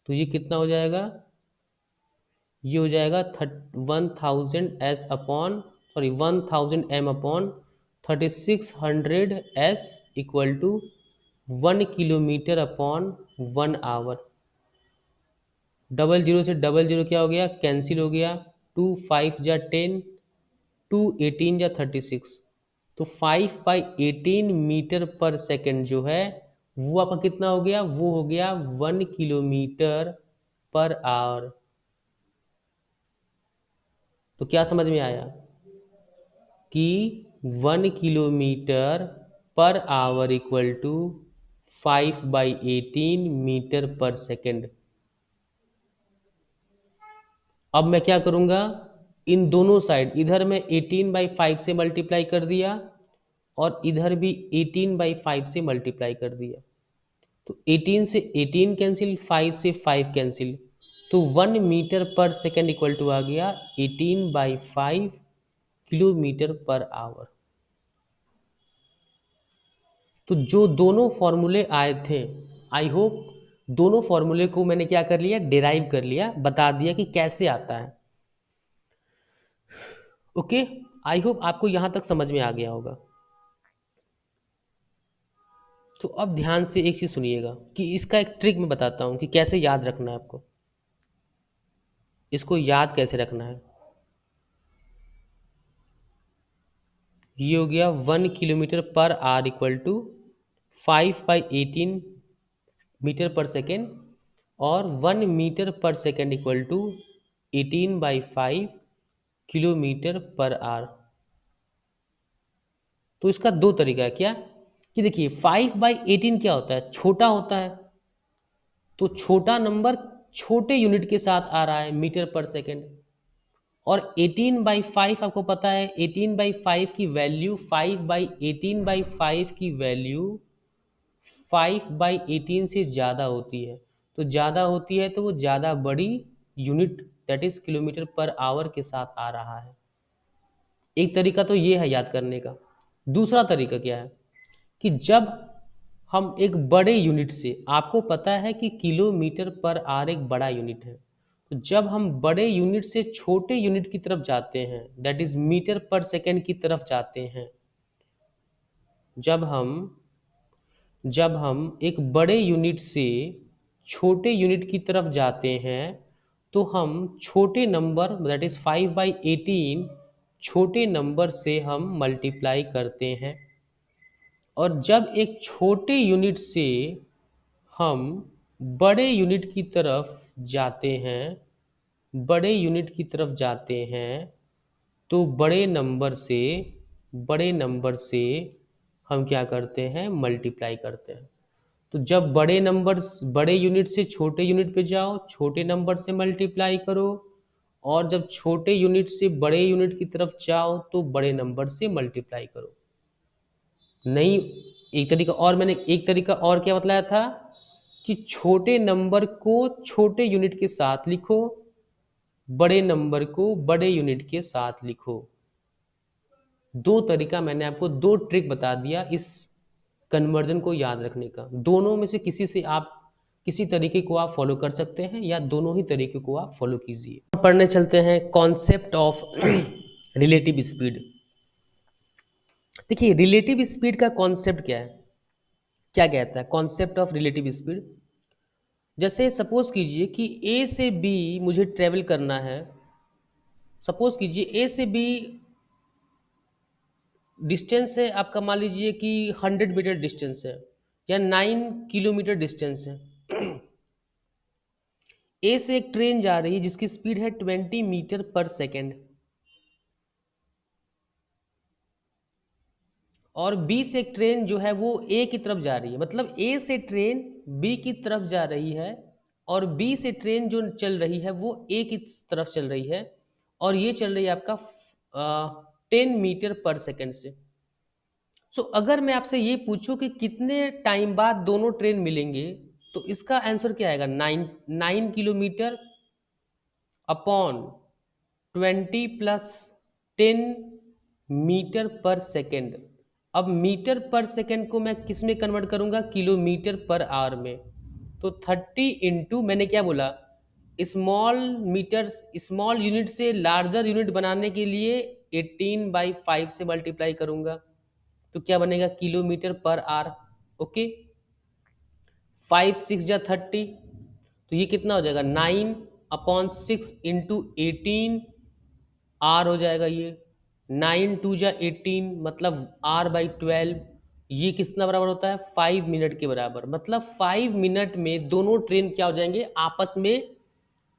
तो ये कितना हो जाएगा, ये हो जाएगा 1000 equal to 1 kilometer upon 1 hour. Double zero से डबल जीरो क्या हो गया, कैंसिल हो गया, 2 5 जा 10, 2 18 जा 36, तो 5/18 मीटर पर सेकेंड जो है वो आपका कितना हो गया, वो हो गया 1 किलोमीटर पर आवर। तो क्या समझ में आया कि 1 kilometer per hour equal to 5/18 meter per second. अब मैं क्या करूँगा, इन दोनों साइड, इधर मैं 18/5 से मल्टीप्लाई कर दिया, और इधर भी 18/5 से मल्टीप्लाई कर दिया, तो 18 से 18 कैंसिल, 5 से 5 कैंसिल, तो 1 meter per second equal to आ गया 18/5 किलोमीटर पर आवर। तो जो दोनों फॉर्मूले आए थे, आई होप दोनों फॉर्मूले को मैंने क्या कर लिया, डिराइव कर लिया, बता दिया कि कैसे आता है। ओके, आई होप आपको यहां तक समझ में आ गया होगा। तो अब ध्यान से एक चीज़ सुनिएगा कि इसका एक ट्रिक मैं बताता हूँ कि कैसे याद रखना है आपको, इसको याद कैसे रखना है। ये हो गया 1 kilometer per hour equal to 5/18 meter per second, और 1 meter per second equal to 18/5 kilometer per hour. तो इसका दो तरीका है क्या, कि देखिए 5/18 क्या होता है, छोटा होता है, तो छोटा नंबर छोटे यूनिट के साथ आ रहा है मीटर पर सेकेंड। और 18/5 आपको पता है 18/5 की वैल्यू 5/18/5 की वैल्यू 5/18 से ज़्यादा होती है। तो ज़्यादा होती है तो वो ज़्यादा बड़ी unit that is kilometre per our के साथ आ रहा है। एक तरीका तो ये है याद करने का। दूसरा तरीका क्या है कि जब हम एक बड़े यूनिट से, आपको पता है कि किलोमीटर पर आवर एक बड़ा यूनिट है, तो जब हम बड़े यूनिट से छोटे यूनिट की तरफ जाते हैं that is metre per second की तरफ जाते हैं, जब हम जब हम एक बड़े यूनिट से छोटे यूनिट की तरफ जाते हैं तो हम छोटे नंबर दैट इज 5/18 छोटे नंबर से हम मल्टीप्लाई करते हैं। और जब एक छोटे यूनिट से हम बड़े यूनिट की तरफ जाते हैं, बड़े यूनिट की तरफ जाते हैं तो बड़े नंबर से हम क्या करते हैं, मल्टीप्लाई करते हैं। तो जब बड़े यूनिट से छोटे यूनिट पे जाओ, छोटे नंबर से मल्टीप्लाई करो, और जब छोटे यूनिट से बड़े यूनिट की तरफ जाओ तो बड़े नंबर से मल्टीप्लाई करो। नहीं, मैंने एक तरीका और क्या बतलाया था कि छोटे नंबर को छोटे यूनिट के साथ लिखो, बड़े नंबर को बड़े यूनिट के साथ लिखो। दो तरीका मैंने आपको, दो ट्रिक बता दिया इस कन्वर्जन को याद रखने का। दोनों में से किसी तरीके को आप फॉलो कर सकते हैं या दोनों ही तरीके को आप फॉलो कीजिए। पढ़ने चलते हैं कॉन्सेप्ट ऑफ रिलेटिव स्पीड। देखिए रिलेटिव स्पीड का कॉन्सेप्ट क्या है, क्या कहता है कॉन्सेप्ट ऑफ रिलेटिव स्पीड। जैसे सपोज कीजिए कि ए से बी मुझे ट्रेवल करना है, सपोज कीजिए ए से बी डिस्टेंस है आपका, मान लीजिए कि 100 मीटर डिस्टेंस है या 9 किलोमीटर डिस्टेंस है। ए से एक ट्रेन जा रही है जिसकी स्पीड है 20 मीटर पर सेकेंड, और बी से एक ट्रेन जो है वो ए की तरफ जा रही है। मतलब ए से ट्रेन बी की तरफ जा रही है और बी से ट्रेन जो चल रही है वो ए की तरफ चल रही है, और ये चल रही है आपका 10 मीटर पर सेकेंड से। सो अगर मैं आपसे ये पूछूं कि कितने टाइम बाद दोनों ट्रेन मिलेंगे, तो इसका आंसर क्या आएगा, 9 kilometre upon 20 + 10 metre per second. अब मीटर पर सेकेंड को मैं किस में कन्वर्ट करूंगा, किलोमीटर पर आवर में। तो 30 इंटू, मैंने क्या बोला, स्मॉल यूनिट से लार्जर यूनिट बनाने के लिए 18/5 से मल्टीप्लाई करूंगा, तो क्या बनेगा, किलोमीटर पर आवर। ओके, 5 × 6 = 30, तो ये कितना हो जाएगा, 9/6 इंटू 18 आर हो जाएगा। ये 9×2 = 18 मतलब R/12। ये कितना बराबर होता है, 5 मिनट के बराबर। मतलब 5 मिनट में दोनों ट्रेन क्या हो जाएंगे, आपस में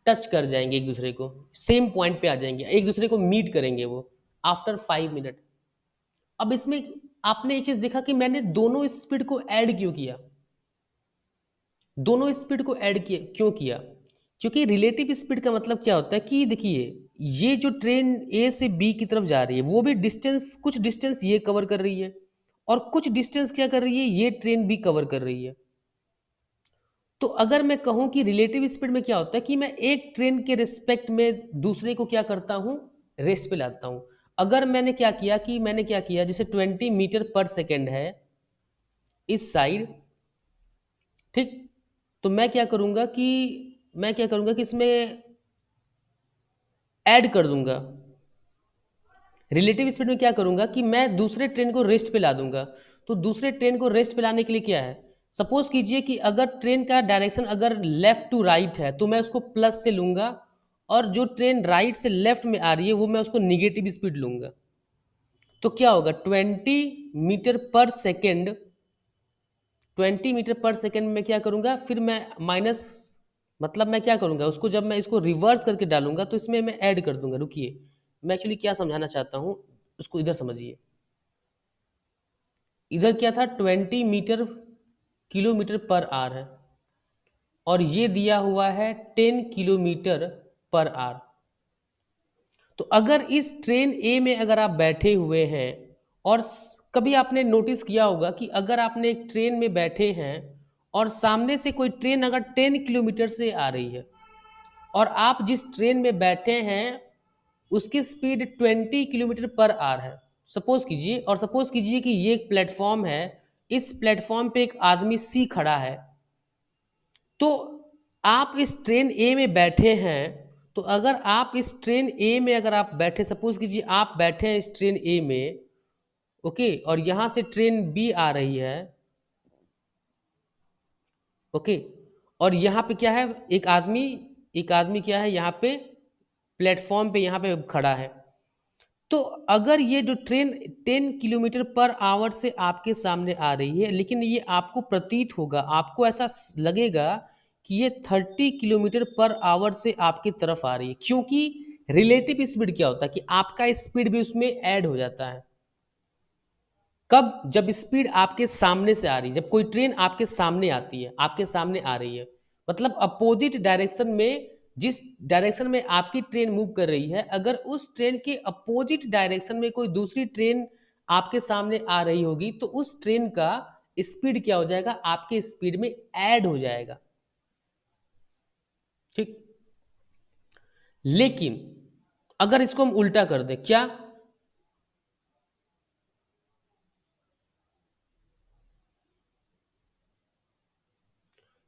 टच कर जाएंगे, एक दूसरे को सेम पॉइंट पे आ जाएंगे, एक दूसरे को मीट करेंगे वो आफ्टर 5 मिनट। अब इसमें आपने एक चीज देखा कि मैंने दोनों स्पीड को ऐड क्यों किया, दोनों स्पीड को ऐड किया क्यों किया, क्योंकि रिलेटिव स्पीड का मतलब क्या होता है कि देखिए ये जो ट्रेन ए से बी की तरफ जा रही है वो भी डिस्टेंस, कुछ डिस्टेंस ये कवर कर रही है और कुछ डिस्टेंस क्या कर रही है, ये ट्रेन भी कवर कर रही है। तो अगर मैं कहूं कि रिलेटिव स्पीड में क्या होता है कि मैं एक ट्रेन के रिस्पेक्ट में दूसरे को क्या करता हूं, रेस्ट पे लाता हूं। अगर मैंने क्या किया जैसे 20 मीटर पर सेकेंड है इस साइड, ठीक, तो मैं क्या करूंगा कि इसमें ऐड कर दूंगा। रिलेटिव स्पीड में क्या करूंगा कि मैं दूसरे ट्रेन को रेस्ट पे ला दूंगा। तो दूसरे ट्रेन को रेस्ट पे लाने के लिए क्या है, सपोज कीजिए कि अगर ट्रेन का डायरेक्शन अगर लेफ्ट टू राइट है तो मैं उसको प्लस से लूंगा, और जो ट्रेन राइट से लेफ्ट में आ रही है वो मैं उसको निगेटिव स्पीड लूंगा। तो क्या होगा, 20 metre per second, 20 metre per second में क्या करूंगा, फिर मैं माइनस, मतलब मैं क्या करूंगा उसको, जब मैं इसको रिवर्स करके डालूंगा तो इसमें मैं ऐड कर दूंगा। रुकिए, मैं एक्चुअली क्या समझाना चाहता हूं उसको इधर समझिए। इधर क्या था, 20 मीटर किलोमीटर पर आवर है, और ये दिया हुआ है 10 किलोमीटर पर आवर। तो अगर इस ट्रेन ए में अगर आप बैठे हुए हैं और कभी आपने नोटिस किया होगा कि अगर आपने एक ट्रेन में बैठे हैं और सामने से कोई ट्रेन अगर 10 किलोमीटर से आ रही है और आप जिस ट्रेन में बैठे हैं उसकी स्पीड 20 किलोमीटर पर आवर है, सपोज कीजिए कि ये एक प्लेटफॉर्म है, इस प्लेटफॉर्म पे एक आदमी सी खड़ा है। तो आप इस ट्रेन ए में बैठे हैं, तो अगर आप इस ट्रेन ए में अगर आप बैठे, सपोज कीजिए आप बैठे हैं इस ट्रेन ए में, ओके, और यहां से ट्रेन बी आ रही है, ओके, और यहाँ पे क्या है, एक आदमी क्या है यहाँ पे प्लेटफॉर्म पे यहाँ पे खड़ा है। तो अगर ये जो ट्रेन 10 किलोमीटर पर आवर से आपके सामने आ रही है, लेकिन ये आपको प्रतीत होगा, आपको ऐसा लगेगा कि ये 30 किलोमीटर पर आवर से आपकी तरफ आ रही है, क्योंकि रिलेटिव स्पीड क्या होता है कि आपका स्पीड भी उसमें ऐड हो जाता है। कब? जब स्पीड आपके सामने से आ रही है, जब कोई ट्रेन आपके सामने आती है, आपके सामने आ रही है, मतलब अपोजिट डायरेक्शन में, जिस डायरेक्शन में आपकी ट्रेन मूव कर रही है, अगर उस ट्रेन के अपोजिट डायरेक्शन में कोई दूसरी ट्रेन आपके सामने आ रही होगी, तो उस ट्रेन का स्पीड क्या हो जाएगा, आपके स्पीड में ऐड हो जाएगा। ठीक। लेकिन अगर इसको हम उल्टा कर दें, क्या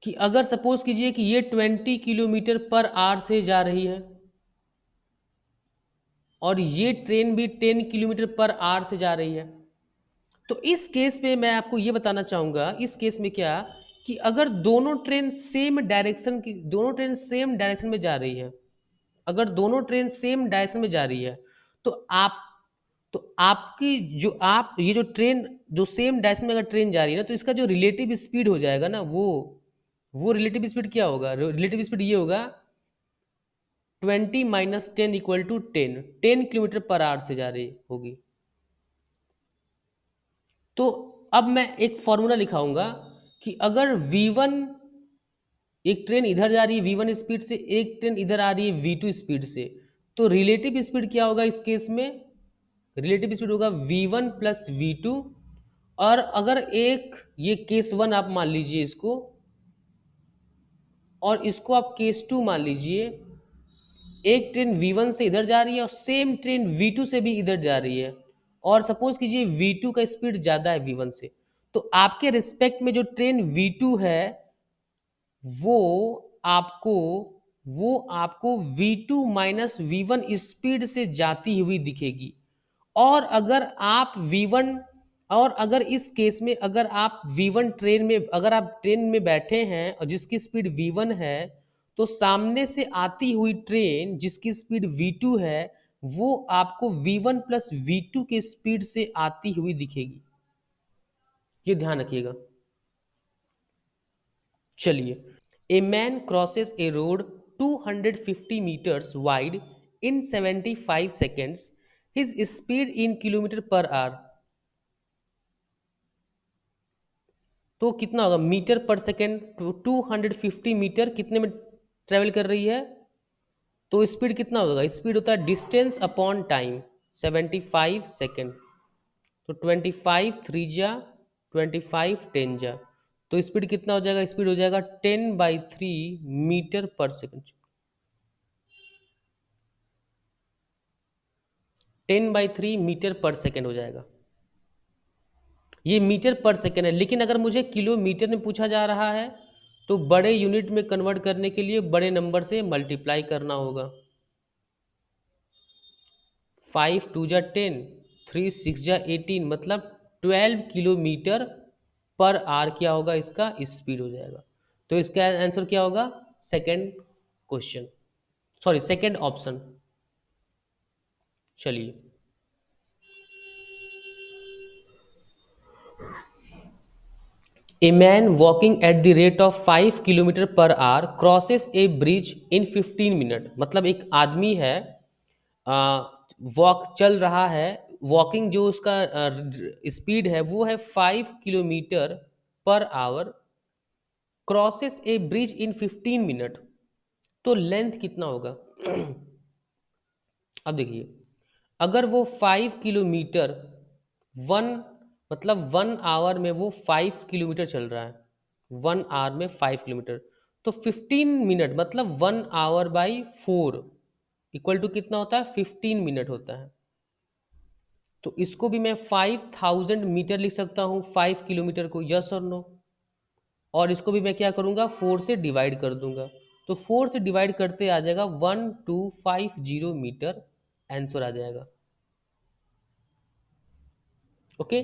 कि अगर सपोज कीजिए कि ये 20 किलोमीटर पर आवर से जा रही है और ये ट्रेन भी 10 किलोमीटर पर आवर से जा रही है, तो इस केस में मैं आपको ये बताना चाहूंगा, इस केस में क्या, कि अगर दोनों ट्रेन सेम डायरेक्शन में जा रही है, अगर दोनों ट्रेन सेम डायरेक्शन में जा रही है, तो आप तो आपकी जो आप ये जो ट्रेन जो सेम डायरेक्शन में अगर ट्रेन जा रही है ना, तो इसका जो रिलेटिव स्पीड हो जाएगा ना, वो रिलेटिव स्पीड क्या होगा, रिलेटिव स्पीड ये होगा 20 - 10 = 10, 10 किलोमीटर पर आवर से जा रही होगी। तो अब मैं एक फॉर्मूला लिखाऊंगा कि अगर V1, एक ट्रेन इधर जा रही है V1 स्पीड से, एक ट्रेन इधर आ रही है V2 स्पीड से, तो रिलेटिव स्पीड क्या होगा इस केस में, रिलेटिव स्पीड होगा V1 प्लस V2। और अगर एक ये केस 1 आप मान लीजिए इसको, और इसको आप केस 2 मान लीजिए, एक ट्रेन V1 से इधर जा रही है और सेम ट्रेन V2 से भी इधर जा रही है, और सपोज कीजिए V2 का स्पीड ज़्यादा है V1 से, तो आपके रिस्पेक्ट में जो ट्रेन V2 है वो आपको वो आपको V2 माइनस V1 स्पीड से जाती हुई दिखेगी। और अगर आप V1, और अगर इस केस में अगर आप V1 ट्रेन में, अगर आप ट्रेन में बैठे हैं और जिसकी स्पीड V1 है, तो सामने से आती हुई ट्रेन जिसकी स्पीड V2 है, वो आपको V1 प्लस V2 के स्पीड से आती हुई दिखेगी। ये ध्यान रखिएगा। चलिए, a man crosses A road 250 meters wide in 75 seconds. His speed in km/h, तो कितना होगा मीटर पर सेकेंड, 250 मीटर कितने में ट्रेवल कर रही है, तो स्पीड कितना होगा, स्पीड होता है डिस्टेंस अपॉन टाइम, 75 सेकेंड। तो 25 3 जा, 25 10 जा, तो स्पीड कितना हो जाएगा, स्पीड हो जाएगा 10/3 metre per second, 10/3 metre per second हो जाएगा। ये मीटर पर सेकेंड है, लेकिन अगर मुझे किलोमीटर में पूछा जा रहा है तो बड़े यूनिट में कन्वर्ट करने के लिए बड़े नंबर से मल्टीप्लाई करना होगा। 5 2 जा 10, 3 6 जा 18, मतलब 12 किलोमीटर पर आवर क्या होगा, इसका स्पीड हो जाएगा। तो इसका आंसर क्या होगा, second question, sorry second option. चलिए, A man walking at the rate of 5 km/h crosses a bridge in 15 minutes। मतलब एक आदमी है, वॉक चल रहा है, वॉकिंग जो उसका स्पीड है वो है 5 kilometre per our, crosses A bridge in 15 minute, तो लेंथ कितना होगा? अब देखिए, अगर वो 5 किलोमीटर वन मतलब 1 आवर में वो 5 किलोमीटर चल रहा है, 1 आवर में 5 किलोमीटर, तो 15 मिनट मतलब 1 आवर बाई 4 इक्वल टू कितना होता है? 15 मिनट होता है। तो इसको भी मैं 5000 मीटर लिख सकता हूँ 5 किलोमीटर को, यस और नो। और इसको भी मैं क्या करूँगा? 4 से डिवाइड कर दूंगा। तो 4 से डिवाइड करते आ जाएगा 1250 मीटर, आंसर आ जाएगा। ओके,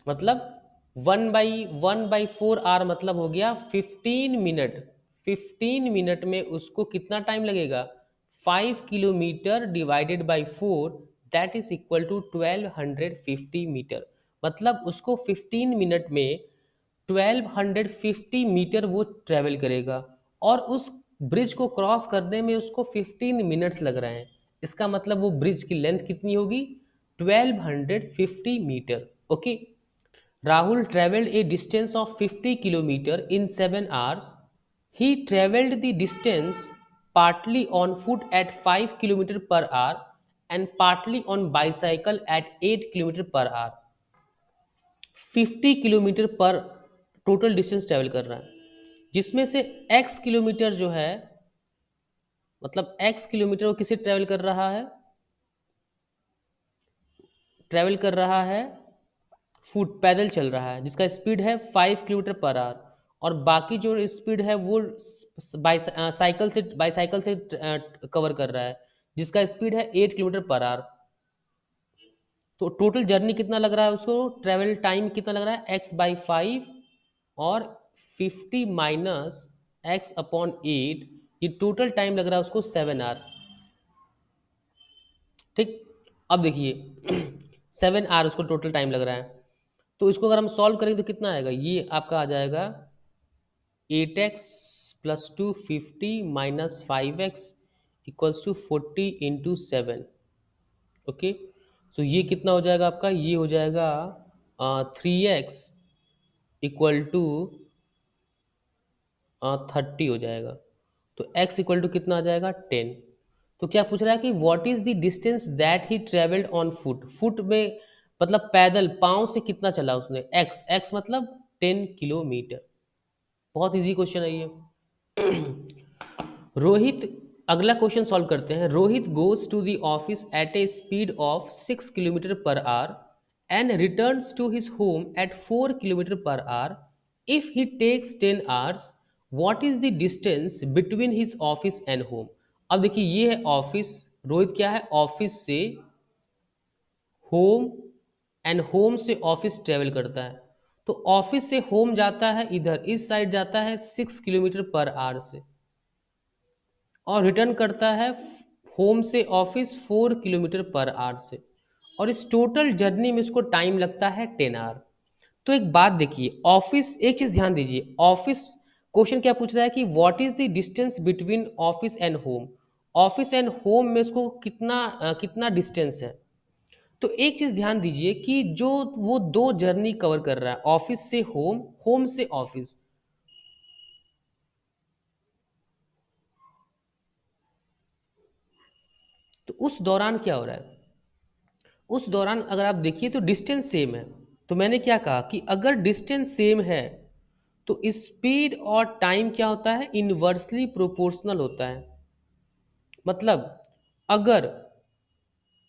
मतलब 1/4 आर मतलब हो गया 15 मिनट। 15 मिनट में उसको कितना टाइम लगेगा? 5 kilometer divided by 4, that is equal to 1250 meter. मतलब उसको 15 मिनट में 1250 मीटर वो ट्रेवल करेगा, और उस ब्रिज को क्रॉस करने में उसको 15 मिनट्स लग रहे हैं। इसका मतलब वो ब्रिज की लेंथ कितनी होगी? 1250 meter. Okay. Rahul traveled a distance of 50 kilometers in 7 hours. He traveled the distance partly on foot at 5 kilometers per hour and partly on bicycle at 8 kilometers per hour. 50 kilometre पर टोटल डिस्टेंस ट्रैवल कर रहा है, जिसमें से x किलोमीटर जो है, मतलब x किलोमीटर वो किसे ट्रैवल कर रहा है? ट्रैवल कर रहा है, फुट पैदल चल रहा है, जिसका स्पीड है 5 किलोमीटर पर आवर। और बाकी जो स्पीड है वो बाईसाइकिल से कवर कर रहा है, जिसका स्पीड है 8 किलोमीटर पर आवर। तो टोटल जर्नी कितना लग रहा है उसको? ट्रेवल टाइम कितना लग रहा है? x/5 और 50 - x/8, ये टोटल टाइम लग रहा है उसको 7 आवर। ठीक। अब देखिए 7 आवर उसको टोटल टाइम लग रहा है। तो इसको अगर हम सॉल्व करेंगे तो कितना आएगा? ये आपका आ जाएगा 8x + 250 - 5x equals to 40 × 7। Okay, तो ये कितना हो जाएगा आपका? ये हो जाएगा 3x इक्वल टू 30 हो जाएगा। तो x इक्वल टू कितना आ जाएगा? 10। तो क्या पूछ रहा है कि what is the distance that he travelled on foot? Foot में मतलब पैदल पाँव से कितना चला उसने? x मतलब 10 किलोमीटर। बहुत इजी क्वेश्चन है ये। रोहित, अगला क्वेश्चन सॉल्व करते हैं। Rohit goes to the office at a speed of 6 kilometer per hour and returns to his home at 4 kilometer per hour. If he takes 10 hours, what is the distance between his office and home? अब देखिए, ये है ऑफिस। रोहित क्या है? ऑफिस से होम, एंड होम से ऑफिस ट्रेवल करता है। तो ऑफिस से होम जाता है, इधर इस साइड जाता है 6 किलोमीटर पर आवर से, और रिटर्न करता है होम से ऑफिस 4 किलोमीटर पर आवर से। और इस टोटल जर्नी में इसको टाइम लगता है 10 आवर। तो एक बात देखिए, ऑफिस, एक चीज ध्यान दीजिए, ऑफिस क्वेश्चन क्या पूछ रहा है कि what is the distance between office and home. Office and home में उसको कितना डिस्टेंस है। तो एक चीज ध्यान दीजिए कि जो वो दो जर्नी कवर कर रहा है, ऑफिस से होम, होम से ऑफिस, तो उस दौरान क्या हो रहा है? उस दौरान अगर आप देखिए तो डिस्टेंस सेम है। तो मैंने क्या कहा कि अगर डिस्टेंस सेम है तो स्पीड और टाइम क्या होता है? इनवर्सली प्रोपोर्शनल होता है। मतलब अगर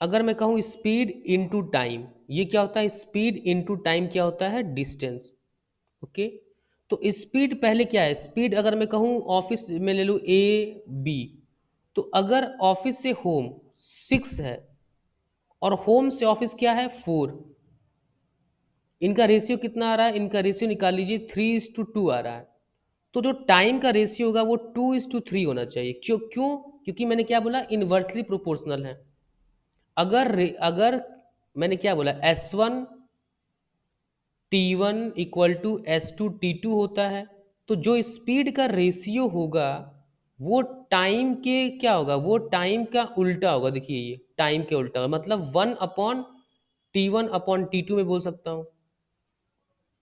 अगर मैं कहूँ स्पीड इनटू टाइम, ये क्या होता है? स्पीड इनटू टाइम क्या होता है? डिस्टेंस। ओके। तो स्पीड पहले क्या है? स्पीड अगर मैं कहूँ ऑफिस में ले लूँ AB, तो अगर ऑफिस से होम 6 है और होम से ऑफिस क्या है? 4, इनका रेशियो कितना आ रहा है? इनका रेशियो निकाल लीजिए, 3:2 आ रहा है। तो जो टाइम का रेशियो होगा वो 2:3 होना चाहिए। क्यों? क्योंकि मैंने क्या बोला? इनवर्सली प्रोपोर्शनल है। अगर मैंने क्या बोला? S1T1 = S2T2 होता है, तो जो स्पीड का रेशियो होगा वो टाइम के क्या होगा? वो टाइम का उल्टा होगा। देखिए, ये टाइम के उल्टा होगा, मतलब 1/T1/T2 में बोल सकता हूँ।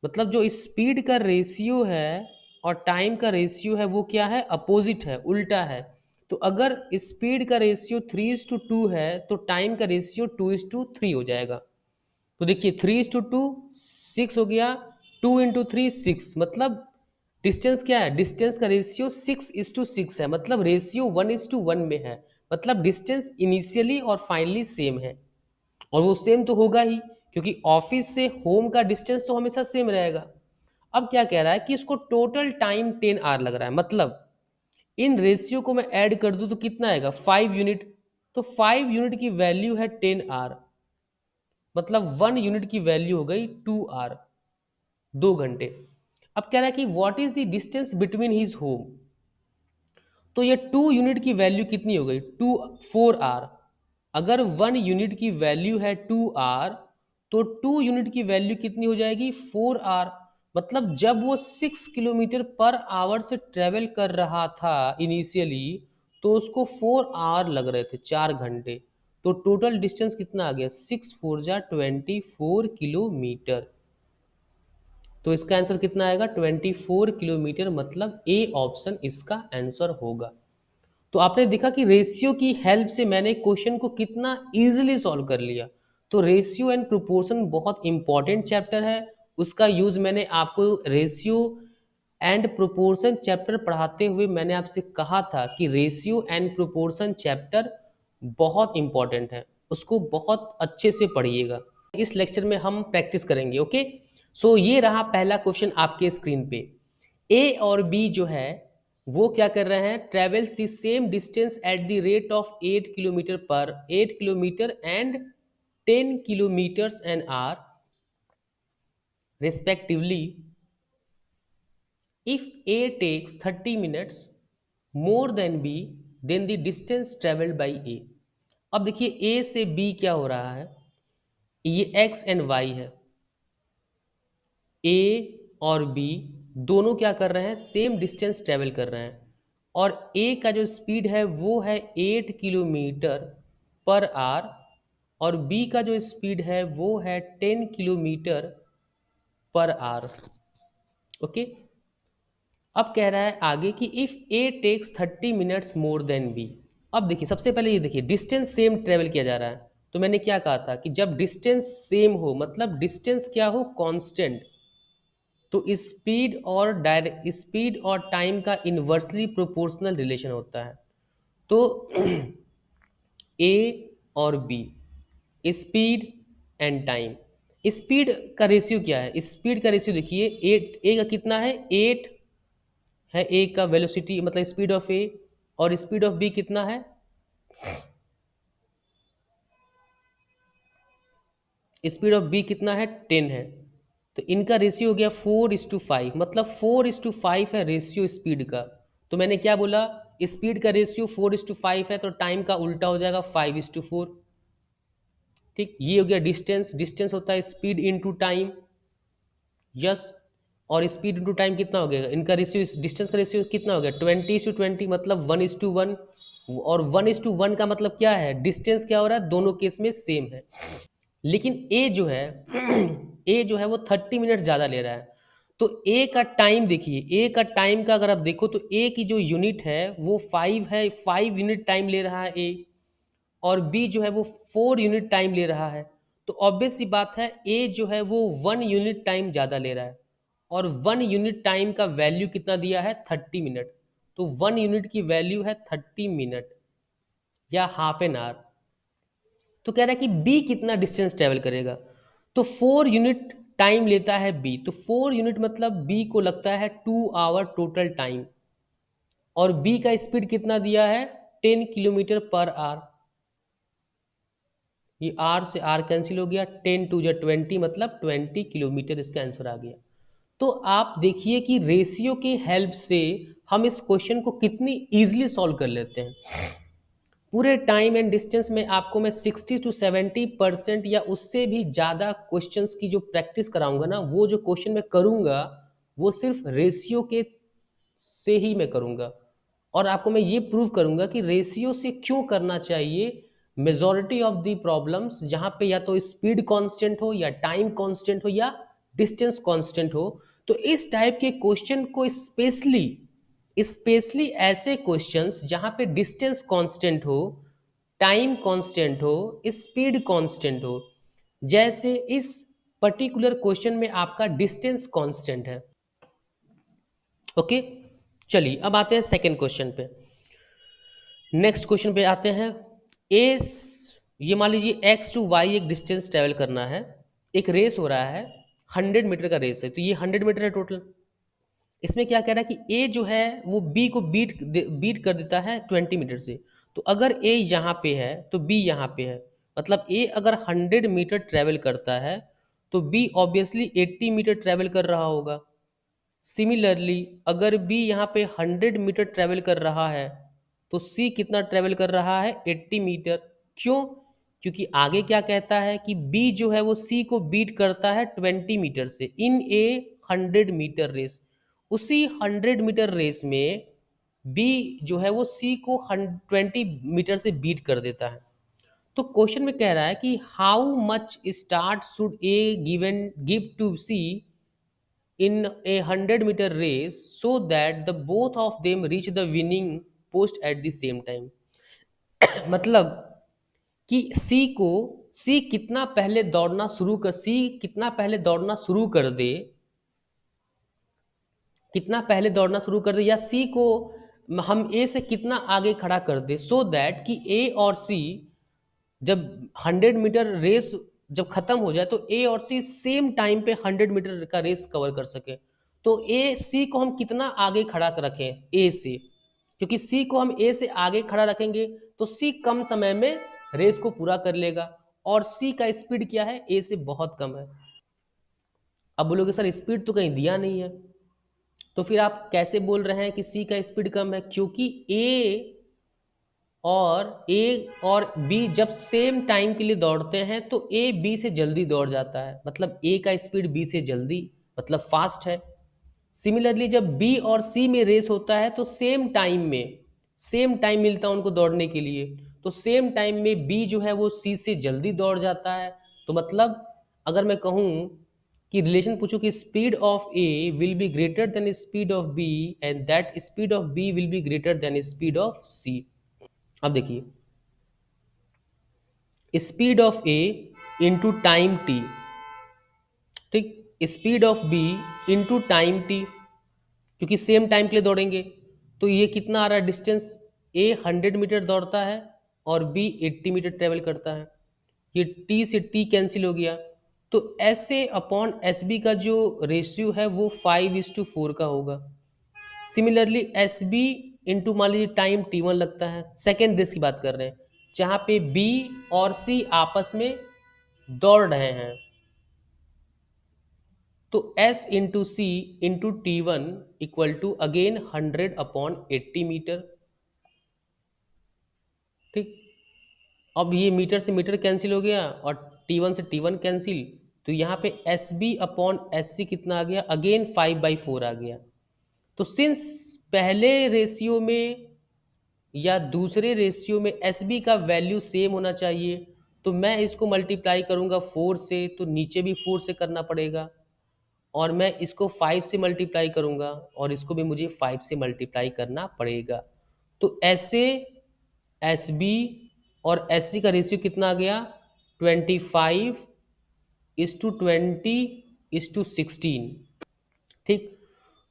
मतलब जो स्पीड का रेशियो है और टाइम का रेशियो है वो क्या है, अपोजिट है, उल्टा है। तो अगर स्पीड का रेशियो 3:2 है तो टाइम का रेशियो 2:3 हो जाएगा। तो देखिए 3:2 6 हो गया, 2 × 3 6, मतलब डिस्टेंस क्या है, डिस्टेंस का रेशियो 6:6 है, मतलब रेशियो 1:1 में है, मतलब डिस्टेंस इनिशियली और फाइनली सेम है। और वो सेम तो होगा ही, क्योंकि ऑफिस से होम का डिस्टेंस तो हमेशा सेम रहेगा। अब क्या कह रहा है कि इसको टोटल टाइम 10 आवर लग रहा है, मतलब इन रेशियो को मैं ऐड कर दूं तो कितना आएगा, 5 यूनिट। तो 5 यूनिट की वैल्यू है 10 आवर, मतलब 1 यूनिट की वैल्यू हो गई 2 आवर, 2 घंटे। अब कह रहा है कि what is the distance between his home, तो ये 2 यूनिट की वैल्यू कितनी हो गई, 4 आवर। अगर 1 यूनिट की वैल्यू है 2 आवर, तो 2 यूनिट की वैल्यू कितनी हो जाएगी, 4 आवर। मतलब जब वो 6 किलोमीटर पर आवर से ट्रेवल कर रहा था इनिशियली, तो उसको 4 आवर लग रहे थे, 4 घंटे। तो टोटल डिस्टेंस कितना आ गया, 6×4 = 24 किलोमीटर। तो इसका आंसर कितना आएगा, 24 किलोमीटर, मतलब ए ऑप्शन इसका आंसर होगा। तो आपने देखा कि रेशियो की हेल्प से मैंने क्वेश्चन को कितना इजीली सॉल्व कर लिया। तो रेशियो एंड प्रोपोर्शन बहुत इंपॉर्टेंट चैप्टर है, उसका यूज मैंने आपको रेशियो एंड प्रोपोर्शन चैप्टर पढ़ाते हुए मैंने आपसे कहा था कि रेशियो एंड प्रोपोर्शन चैप्टर बहुत इंपॉर्टेंट है, उसको बहुत अच्छे से पढ़िएगा। इस लेक्चर में हम प्रैक्टिस करेंगे, ओके। सो ये रहा पहला क्वेश्चन आपके स्क्रीन पे। ए और बी जो है वो क्या कर रहे हैं, travels the same distance at the rate of 8 kilometre and 10 kilometres an hour respectively. If A takes 30 minutes more than B, then the distance traveled by A. अब देखिए A से B क्या हो रहा है, ये X एंड Y है। A और B दोनों क्या कर रहे हैं, सेम डिस्टेंस ट्रेवल कर रहे हैं। और A का जो स्पीड है वो है 8 किलोमीटर पर आवर, और B का जो स्पीड है वो है 10 किलोमीटर पर आवर, ओके। अब कह रहा है आगे कि if A takes 30 minutes more than B. अब देखिए सबसे पहले ये देखिए डिस्टेंस सेम ट्रेवल किया जा रहा है। तो मैंने क्या कहा था कि जब डिस्टेंस सेम हो, मतलब डिस्टेंस क्या हो, कांस्टेंट, तो स्पीड और टाइम का इन्वर्सली प्रोपोर्शनल रिलेशन होता है। तो ए और B, speed and time, speed का रेशियो क्या है, स्पीड का रेशियो देखिए 8, ए का कितना है, 8 है ए का वेलोसिटी, मतलब स्पीड ऑफ ए, और स्पीड ऑफ बी कितना है, स्पीड ऑफ बी कितना है, 10 है। तो इनका रेशियो हो गया 4:5, मतलब 4:5 है रेशियो स्पीड का। तो मैंने क्या बोला, स्पीड का रेशियो 4:5 है, तो टाइम का उल्टा हो जाएगा 5:4। ठीक, ये हो गया डिस्टेंस। डिस्टेंस होता है स्पीड इनटू टाइम, यस। और स्पीड इंटू टाइम कितना हो गया, इनका रेशियो, डिस्टेंस का रेशियो कितना हो गया, 20:20, मतलब 1:1। और 1:1 का मतलब क्या है, डिस्टेंस क्या हो रहा है, दोनों केस में सेम है। लेकिन ए जो है ए जो है वो 30 मिनट ज़्यादा ले रहा है। तो ए का टाइम देखिए, ए का टाइम का अगर आप देखो तो ए की जो यूनिट है वो 5 है, 5 यूनिट टाइम ले रहा है ए। और बी जो है वो 4 यूनिट टाइम ले रहा है। तो ऑब्वियस सी बात है ए जो है वो 1 यूनिट टाइम ज़्यादा ले रहा है। और 1 यूनिट टाइम का वैल्यू कितना दिया है, 30 मिनट। तो 1 यूनिट की वैल्यू है 30 मिनट या हाफ एन आवर। तो कह रहा है कि बी कितना डिस्टेंस ट्रेवल करेगा। तो 4 यूनिट टाइम लेता है बी, तो 4 यूनिट मतलब बी को लगता है 2 आवर टोटल टाइम। और बी का स्पीड कितना दिया है, 10 किलोमीटर पर आवर। ये आर से आर कैंसिल हो गया, 10 × 2 = 20, मतलब 20 किलोमीटर, इसका आंसर आ गया। तो आप देखिए कि रेशियो की हेल्प से हम इस क्वेश्चन को कितनी इजीली सॉल्व कर लेते हैं। पूरे टाइम एंड डिस्टेंस में आपको मैं 60 to 70% या उससे भी ज़्यादा क्वेश्चंस की जो प्रैक्टिस कराऊंगा ना, वो जो क्वेश्चन मैं करूंगा वो सिर्फ रेशियो के से ही मैं करूंगा। और आपको मैं ये प्रूव करूंगा कि रेशियो से क्यों करना चाहिए। मेजॉरिटी ऑफ द प्रॉब्लम्स जहाँ पे या तो स्पीड कांस्टेंट हो, या टाइम कांस्टेंट हो, या डिस्टेंस कांस्टेंट हो, तो इस टाइप के क्वेश्चन को स्पेशली स्पेशली ऐसे क्वेश्चंस जहां पे डिस्टेंस कांस्टेंट हो, टाइम कांस्टेंट हो, स्पीड कांस्टेंट हो, जैसे इस पर्टिकुलर क्वेश्चन में आपका डिस्टेंस कांस्टेंट है। ओके, चलिए अब आते हैं सेकंड क्वेश्चन पे। नेक्स्ट क्वेश्चन पे आते हैं। ए, ये मान लीजिए एक्स टू वाई एक डिस्टेंस ट्रेवल करना है, एक रेस हो रहा है, 100 मीटर का रेस है, तो ये 100 मीटर है टोटल। इसमें क्या कह रहा है कि ए जो है वो बी को बीट कर देता है 20 मीटर से। तो अगर ए यहाँ पे है तो बी यहाँ पे है, मतलब ए अगर 100 मीटर ट्रेवल करता है तो बी ऑब्वियसली 80 मीटर ट्रेवल कर रहा होगा। सिमिलरली अगर बी यहाँ पे 100 मीटर ट्रेवल कर रहा है तो सी कितना ट्रेवल कर रहा है, 80 मीटर। क्यों? क्योंकि आगे क्या कहता है कि बी जो है वो सी को बीट करता है 20 मीटर से इन ए 100 मीटर रेस। उसी 100 मीटर रेस में बी जो है वो सी को 20 मीटर से बीट कर देता है। तो क्वेश्चन में कह रहा है कि how much start should A given give to C in a 100 meter race so that the both of them reach the winning post at the same time। मतलब कि सी कितना पहले दौड़ना शुरू कर दे, या सी को हम ए से कितना आगे खड़ा कर दे, सो दैट कि ए और सी जब 100 मीटर रेस जब खत्म हो जाए तो ए और सी सेम टाइम पे 100 मीटर का रेस कवर कर सके। तो ए सी को हम कितना आगे खड़ा कर रखें ए से, क्योंकि सी को हम ए से आगे खड़ा रखेंगे तो सी कम समय में रेस को पूरा कर लेगा, और सी का स्पीड क्या है, ए से बहुत कम है। अब बोलोगे सर स्पीड तो कहीं दिया नहीं है, तो फिर आप कैसे बोल रहे हैं कि सी का स्पीड कम है? क्योंकि ए और बी जब सेम टाइम के लिए दौड़ते हैं तो ए बी से जल्दी दौड़ जाता है, मतलब ए का स्पीड बी से जल्दी, मतलब फास्ट है। सिमिलरली जब बी और सी में रेस होता है तो सेम टाइम मिलता है उनको दौड़ने के लिए, तो सेम टाइम में बी जो है वो सी से जल्दी दौड़ जाता है। तो मतलब अगर मैं कहूँ कि रिलेशन पूछूं कि speed of A will be greater than speed of B and that speed of B will be greater than speed of C. अब देखिए, speed of A into time T, ठीक, speed of B into time T, क्योंकि सेम टाइम के लिए दौड़ेंगे। तो ये कितना आ रहा है डिस्टेंस, ए 100 मीटर दौड़ता है और बी 80 मीटर ट्रेवल करता है, ये टी से टी कैंसिल हो गया। तो S A upon S B का जो रेशियो है वो 5:4 का होगा। सिमिलरली एस बी इंटू मान लीजिए टाइम T1 लगता है, सेकेंड रेस की बात कर रहे हैं जहाँ पे बी और सी आपस में दौड़ रहे हैं, तो S into C into T1 equal to again 100/80 meter. ठीक, अब ये मीटर से मीटर कैंसिल हो गया और T1 से T1 कैंसिल, तो यहाँ पे S B upon S C कितना आ गया, अगेन 5/4 आ गया। तो सिंस पहले रेशियो में या दूसरे रेशियो में एस बी का वैल्यू सेम होना चाहिए, तो मैं इसको मल्टीप्लाई करूंगा 4 से, तो नीचे भी 4 से करना पड़ेगा, और मैं इसको 5 से मल्टीप्लाई करूंगा और इसको भी मुझे 5 से मल्टीप्लाई करना पड़ेगा। तो ऐसे एस बी और एस सी का रेशियो कितना आ गया, 25:20:16। ठीक,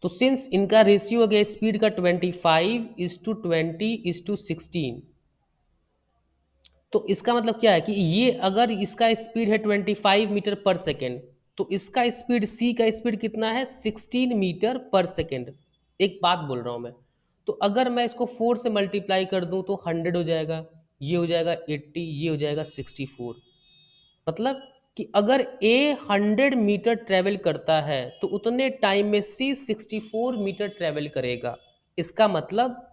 तो सिंस इनका रेशियो हो गया स्पीड का 25:20:16, तो इसका मतलब क्या है कि ये अगर इसका स्पीड है 25 मीटर पर सेकेंड, तो इसका स्पीड सी का स्पीड कितना है, 16 मीटर पर सेकेंड। एक बात बोल रहा हूं मैं, तो अगर मैं इसको 4 से मल्टीप्लाई कर दूं तो 100 हो जाएगा, ये हो जाएगा 80, ये हो जाएगा 64। मतलब कि अगर ए 100 मीटर ट्रेवल करता है तो उतने टाइम में सी 64 मीटर ट्रेवल करेगा। इसका मतलब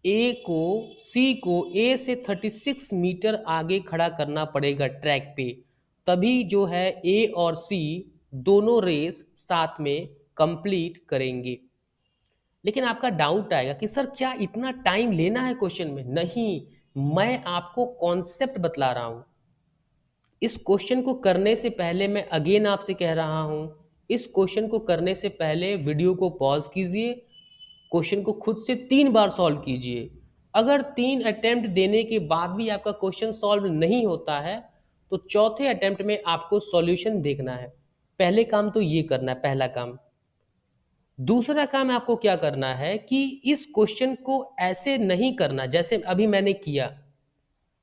सी को ए से 36 मीटर आगे खड़ा करना पड़ेगा ट्रैक पे, तभी जो है ए और सी दोनों रेस साथ में कंप्लीट करेंगे। लेकिन आपका डाउट आएगा कि सर क्या इतना टाइम लेना है क्वेश्चन में? नहीं, मैं आपको कॉन्सेप्ट बतला रहा हूं। इस क्वेश्चन को करने से पहले मैं अगेन आपसे कह रहा हूं इस क्वेश्चन को करने से पहले वीडियो को पॉज कीजिए, क्वेश्चन को खुद से 3 बार सॉल्व कीजिए। अगर 3 अटेम्प्ट देने के बाद भी आपका क्वेश्चन सॉल्व नहीं होता है तो चौथे अटेम्प्ट में आपको सॉल्यूशन देखना है। पहले काम तो ये करना है, पहला काम। दूसरा काम आपको क्या करना है कि इस क्वेश्चन को ऐसे नहीं करना जैसे अभी मैंने किया,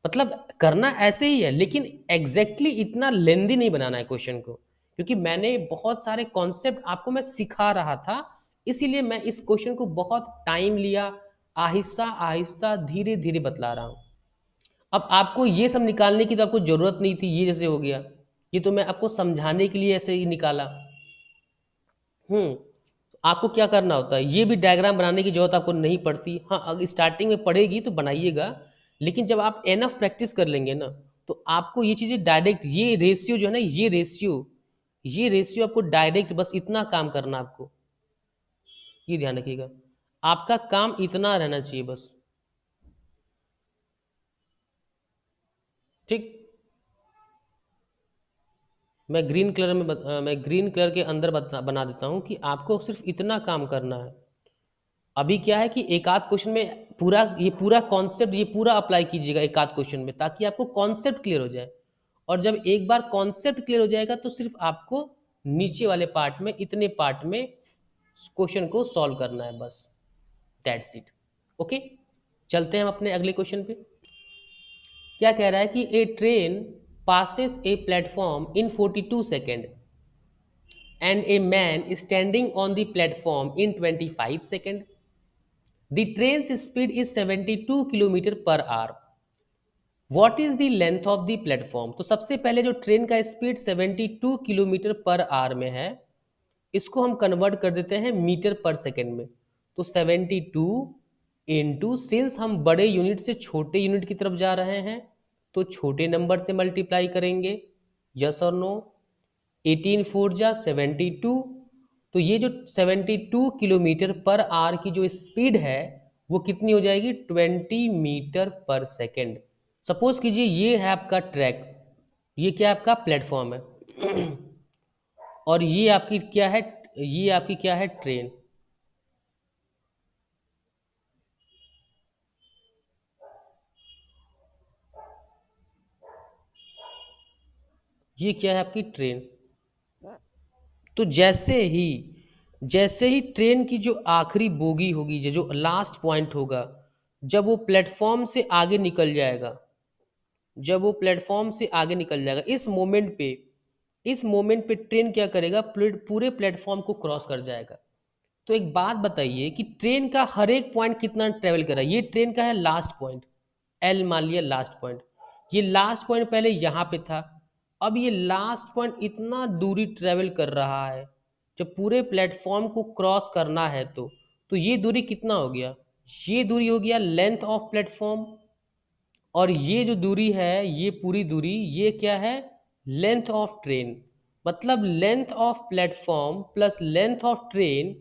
मतलब करना ऐसे ही है लेकिन एग्जैक्टली इतना लेंदी नहीं बनाना है क्वेश्चन को, क्योंकि मैंने बहुत सारे कॉन्सेप्ट आपको मैं सिखा रहा था, इसीलिए मैं इस क्वेश्चन को बहुत टाइम लिया, आहिस्ता आहिस्ता धीरे धीरे बतला रहा हूँ। अब आपको ये सब निकालने की तो आपको जरूरत नहीं थी, ये जैसे हो गया, ये तो मैं आपको समझाने के लिए ऐसे ही निकाला। आपको क्या करना होता है, ये भी डायग्राम बनाने की जरूरत आपको नहीं पड़ती। हाँ, अगर स्टार्टिंग में पड़ेगी तो बनाइएगा, लेकिन जब आप एनफ प्रैक्टिस कर लेंगे ना तो आपको ये चीज़ें डायरेक्ट, ये रेशियो जो है ना, ये रेशियो आपको डायरेक्ट, बस इतना काम करना आपको, ये ध्यान रखिएगा, आपका काम इतना रहना चाहिए बस। ठीक। मैं ग्रीन कलर के अंदर बना देता हूँ कि आपको सिर्फ इतना काम करना है। अभी क्या है कि एक आध क्वेश्चन में पूरा कॉन्सेप्ट ये पूरा अप्लाई कीजिएगा एक आध क्वेश्चन में, ताकि आपको कॉन्सेप्ट क्लियर हो जाए। और जब एक बार कॉन्सेप्ट क्लियर हो जाएगा तो सिर्फ आपको नीचे वाले पार्ट में, इतने पार्ट में क्वेश्चन को सॉल्व करना है बस, दैट्स इट। ओके, चलते हैं हम अपने अगले क्वेश्चन पे। क्या कह रहा है कि ए train passes a platform in 42 seconds and a man is standing on the platform in 25 seconds. The train's speed is 72 kilometre per our. What is the length of the platform? तो सबसे पहले जो ट्रेन का स्पीड 72 किलोमीटर पर आवर में है, इसको हम कन्वर्ट कर देते हैं मीटर पर सेकेंड में। तो 72 इंटू, सिंस हम बड़े यूनिट से छोटे यूनिट की तरफ जा रहे हैं तो छोटे नंबर से मल्टीप्लाई करेंगे, यस और नो। 18 फोर जा 72, तो ये जो 72 किलोमीटर पर आवर की जो स्पीड है वो कितनी हो जाएगी, 20 मीटर पर सेकेंड। सपोज कीजिए ये है आपका ट्रैक, ये क्या है, आपका प्लेटफॉर्म है, और ये आपकी क्या है, ये आपकी क्या है, ट्रेन। ये क्या है, आपकी ट्रेन। तो जैसे ही ट्रेन की जो आखिरी बोगी होगी, जो लास्ट पॉइंट होगा, जब वो प्लेटफॉर्म से आगे निकल जाएगा, इस मोमेंट पे ट्रेन क्या करेगा, पूरे प्लेटफॉर्म को क्रॉस कर जाएगा। तो एक बात बताइए कि ट्रेन का हर एक पॉइंट कितना ट्रेवल कर रहा है। ये ट्रेन का है लास्ट पॉइंट, एल मान लिया लास्ट पॉइंट। ये लास्ट पॉइंट पहले यहाँ पे था, अब ये लास्ट पॉइंट इतना दूरी ट्रेवल कर रहा है, जब पूरे प्लेटफॉर्म को क्रॉस करना है तो ये दूरी कितना हो गया, ये दूरी हो गया लेंथ ऑफ प्लेटफॉर्म। और ये जो दूरी है, ये पूरी दूरी, ये क्या है, लेंथ ऑफ ट्रेन। मतलब length of platform plus length of train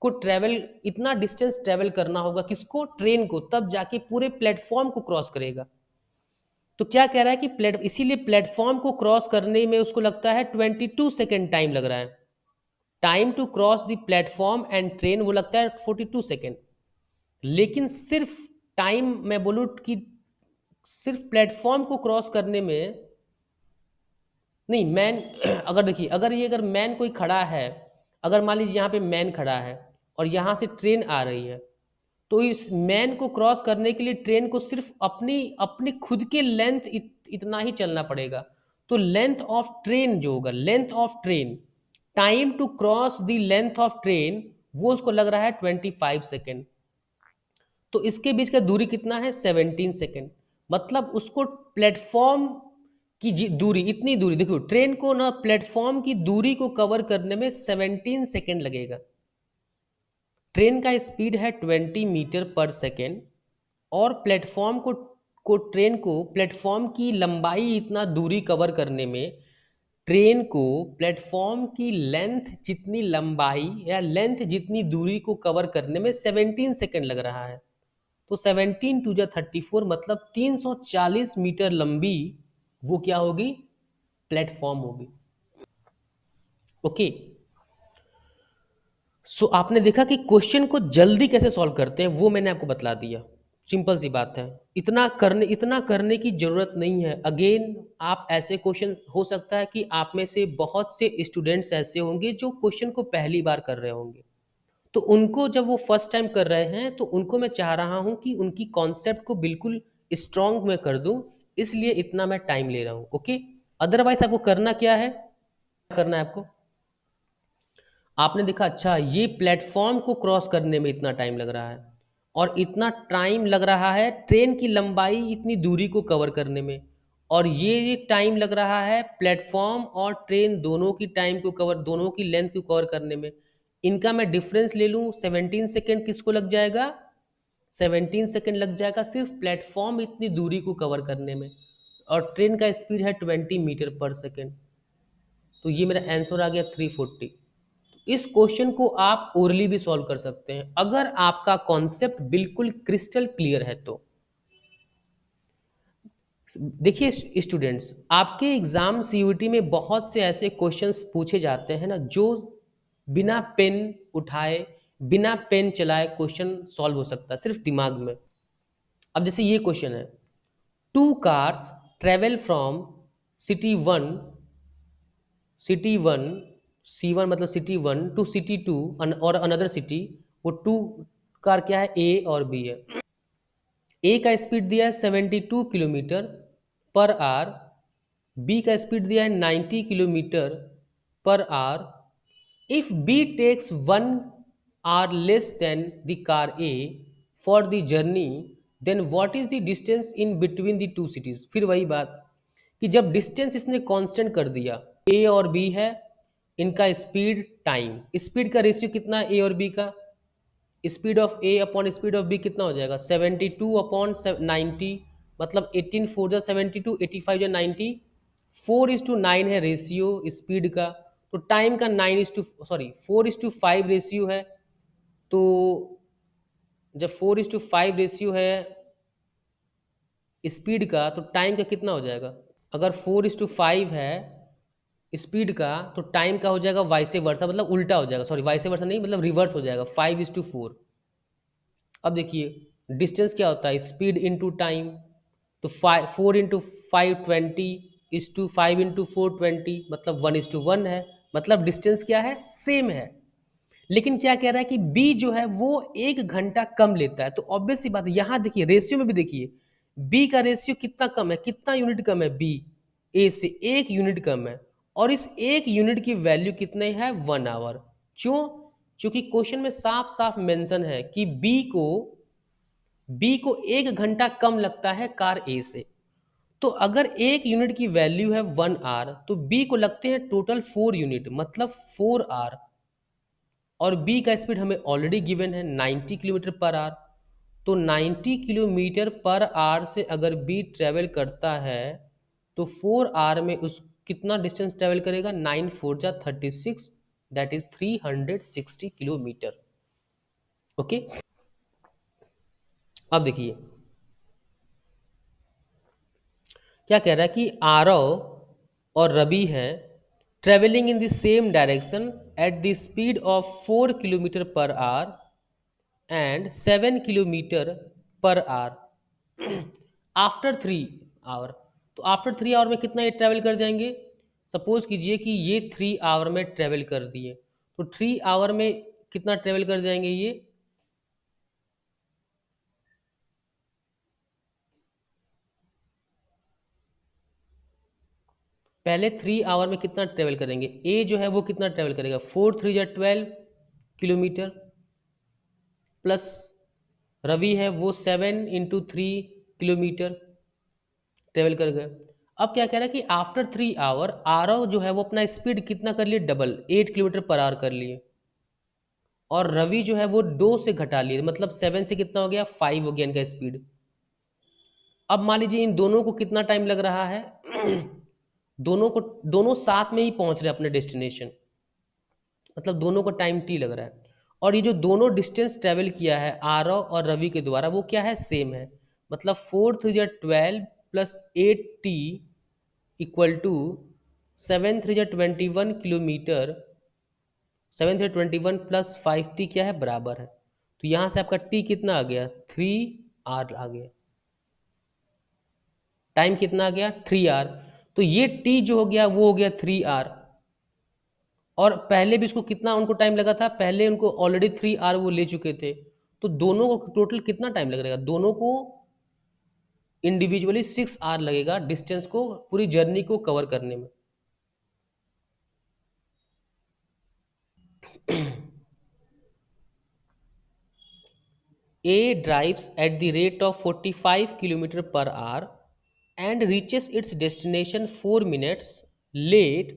को ट्रेवल, इतना डिस्टेंस ट्रेवल करना होगा किसको, ट्रेन को, तब जाके पूरे प्लेटफॉर्म को क्रॉस करेगा। तो क्या कह रहा है कि इसीलिए प्लेटफॉर्म को क्रॉस करने में उसको लगता है 22 सेकेंड टाइम लग रहा है। Time to cross the platform and train वो लगता है 42 सेकेंड। लेकिन सिर्फ टाइम मैं बोलूँ कि सिर्फ प्लेटफॉर्म को क्रॉस करने में नहीं, मैन अगर देखिए, अगर मैन कोई खड़ा है, अगर मान लीजिए यहाँ पे मैन खड़ा है और यहाँ से ट्रेन आ रही है, तो इस मैन को क्रॉस करने के लिए ट्रेन को सिर्फ अपनी अपनी खुद के लेंथ इतना ही चलना पड़ेगा। तो लेंथ ऑफ ट्रेन जो होगा, length of train, time to cross the length of train, वो उसको लग रहा है 25 सेकेंड। तो इसके बीच का दूरी कितना है, 17 सेकेंड। मतलब उसको प्लेटफॉर्म की दूरी, इतनी दूरी देखो, ट्रेन को ना प्लेटफॉर्म की दूरी को कवर करने में 17 सेकेंड लगेगा। ट्रेन का स्पीड है 20 मीटर पर सेकेंड, और प्लेटफॉर्म को ट्रेन को प्लेटफॉर्म की लंबाई, इतना दूरी कवर करने में ट्रेन को प्लेटफॉर्म की लेंथ जितनी लंबाई या लेंथ जितनी दूरी को कवर करने में 17 सेकेंड लग रहा है। तो 17 टू जा 34, मतलब 340 मीटर लंबी वो क्या होगी, प्लेटफॉर्म होगी। ओके, सो आपने देखा कि क्वेश्चन को जल्दी कैसे सॉल्व करते हैं वो मैंने आपको बतला दिया। सिंपल सी बात है। इतना करने की ज़रूरत नहीं है। अगेन आप ऐसे क्वेश्चन हो सकता है कि आप में से बहुत से स्टूडेंट्स ऐसे होंगे जो क्वेश्चन को पहली बार कर रहे होंगे। तो उनको जब वो फर्स्ट टाइम कर रहे हैं तो उनको मैं चाह रहा हूँ कि उनकी कॉन्सेप्ट को बिल्कुल स्ट्रॉन्ग में कर दूँ, इसलिए इतना मैं टाइम ले रहा हूँ। ओके। अदरवाइज आपको करना क्या है, करना है आपको, आपने देखा अच्छा ये प्लेटफॉर्म को क्रॉस करने में इतना टाइम लग रहा है और इतना टाइम लग रहा है ट्रेन की लंबाई इतनी दूरी को कवर करने में, और ये टाइम लग रहा है प्लेटफॉर्म और ट्रेन दोनों की टाइम को कवर, दोनों की लेंथ को कवर करने में। इनका मैं डिफरेंस ले लूँ 17 सेकेंड, किसको लग जाएगा, 17 सेकेंड लग जाएगा सिर्फ प्लेटफॉर्म इतनी दूरी को कवर करने में, और ट्रेन का स्पीड है 20 मीटर पर सेकेंड। तो ये मेरा आंसर आ गया 340। इस क्वेश्चन को आप ओरली भी सॉल्व कर सकते हैं अगर आपका कॉन्सेप्ट बिल्कुल क्रिस्टल क्लियर है तो। देखिए स्टूडेंट्स, आपके एग्जाम सीयूईटी में बहुत से ऐसे क्वेश्चंस पूछे जाते हैं ना जो बिना पेन उठाए, बिना पेन चलाए क्वेश्चन सॉल्व हो सकता है सिर्फ दिमाग में। अब जैसे ये क्वेश्चन है, two cars travel from city 1, city 1, C1 मतलब सिटी 1 टू सिटी 2 और अनदर सिटी। वो टू कार क्या है, ए और बी है। ए का स्पीड दिया है 72 किलोमीटर पर आवर, बी का स्पीड दिया है 90 kilometer per hour. If B takes 1 hour less than the car A for the journey, then what is the distance in between the two cities. फिर वही बात कि जब डिस्टेंस इसने कांस्टेंट कर दिया, ए और बी है, इनका स्पीड टाइम, स्पीड का रेशियो कितना है ए और बी का, speed of A upon speed of B कितना हो जाएगा 72/90, मतलब 18 4 जा 72, 85 जा 90, 4:9 है रेशियो स्पीड का। तो टाइम का 4:5 रेशियो है। तो जब 4:5 रेशियो है स्पीड का तो टाइम का कितना हो जाएगा, अगर 4:5 है स्पीड का तो टाइम का हो जाएगा वाइसे वर्सा, मतलब उल्टा हो जाएगा, सॉरी वाइसे वर्सा नहीं, मतलब रिवर्स हो जाएगा 5:4। अब देखिए डिस्टेंस क्या होता है, स्पीड इंटू टाइम। तो 4 × 5 20 5 इंटू 4 20, मतलब 1:1 है, मतलब डिस्टेंस क्या है, सेम है। लेकिन क्या कह रहा है कि बी जो है वो 1 घंटा कम लेता है। तो ऑब्वियस सी बात है, यहां देखिए रेशियो में भी देखिए बी का रेशियो कितना कम है, कितना यूनिट कम है, बी ए से 1 यूनिट कम है, और इस 1 यूनिट की वैल्यू कितने है, 1 आवर। क्यों, क्योंकि क्वेश्चन में साफ साफ मेंशन है कि बी को 1 घंटा कम लगता है कार ए से। तो अगर 1 यूनिट की वैल्यू है 1 आवर तो बी को लगते हैं टोटल 4 यूनिट, मतलब 4 आवर। और बी का स्पीड हमें ऑलरेडी गिवन है 90 किलोमीटर पर आवर। तो 90 किलोमीटर पर आवर से अगर बी ट्रेवल करता है तो 4 आवर में उस कितना डिस्टेंस ट्रेवल करेगा, 9 4 जा 36, दैट इज 360 किलोमीटर। ओके। अब देखिए क्या कह रहा है कि आरव और रवि है traveling in the same direction at the speed of 4 kilometer per hour and 7 kilometer per hour after 3 hour. तो आफ्टर 3 आवर में कितना ये ट्रेवल कर जाएंगे, सपोज कीजिए कि ये 3 आवर में ट्रेवल कर दिए, तो 3 आवर में कितना ट्रेवल कर जाएंगे ये, पहले 3 आवर में कितना ट्रेवल करेंगे, ए जो है वो कितना ट्रेवल करेगा, 4 3 जा 12 किलोमीटर, प्लस रवि है वो 7 × 3 किलोमीटर ट्रेवल कर गए। अब क्या कह रहा है कि आफ्टर 3 आवर आरव जो है वो अपना स्पीड कितना कर लिए, डबल 8 किलोमीटर पर आवर कर लिए, और रवि जो है वो 2 से घटा लिए, मतलब 7 से कितना हो गया, 5 हो गया इनका स्पीड। अब मान लीजिए इन दोनों को कितना टाइम लग रहा है दोनों साथ में ही पहुंच रहे हैं अपने डेस्टिनेशन, मतलब दोनों को टाइम टी लग रहा है। और ये जो दोनों डिस्टेंस ट्रेवल किया है आरव और रवि के द्वारा वो क्या है, सेम है। मतलब 4 3 जा 12 प्लस 8 टी इक्वल टू 7 3 जा 21 किलोमीटर, 7 3 21 प्लस 5t क्या है, बराबर है। तो यहाँ से आपका t कितना आ गया, 3 r आ गया। टाइम कितना आ गया, 3 r। तो ये t जो हो गया वो हो गया 3 r। और पहले भी इसको कितना उनको टाइम लगा था, पहले उनको ऑलरेडी 3 r वो ले चुके थे। तो दोनों को टोटल कितना टाइम लगेगा, दोनों को इंडिविजुअली 6 r लगेगा डिस्टेंस को, पूरी जर्नी को कवर करने में। A drives at the rate of 45 km per hour and reaches its destination 4 minutes late.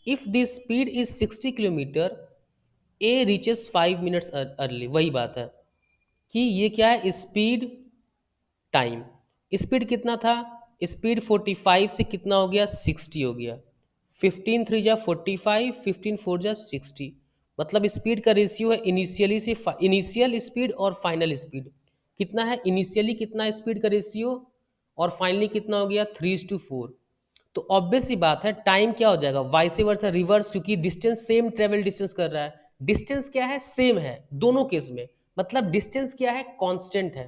If the speed is 60 km, A reaches 5 minutes early। वही बात है कि ये क्या है, स्पीड टाइम। स्पीड कितना था, स्पीड 45 से कितना हो गया, 60 हो गया। 15 3 जा 45, 15 4 जा 60। मतलब स्पीड का रेशियो है इनिशियली से, इनिशियल स्पीड और फाइनल स्पीड कितना है, इनिशियली कितना स्पीड का रेशियो और फाइनली कितना हो गया, 3:4। तो ऑब्वियस सी बात है टाइम क्या हो जाएगा, वाइस वर्सा रिवर्स, क्योंकि डिस्टेंस सेम ट्रेवल डिस्टेंस कर रहा है। डिस्टेंस क्या है, सेम है दोनों केस में, मतलब डिस्टेंस क्या है, कांस्टेंट है।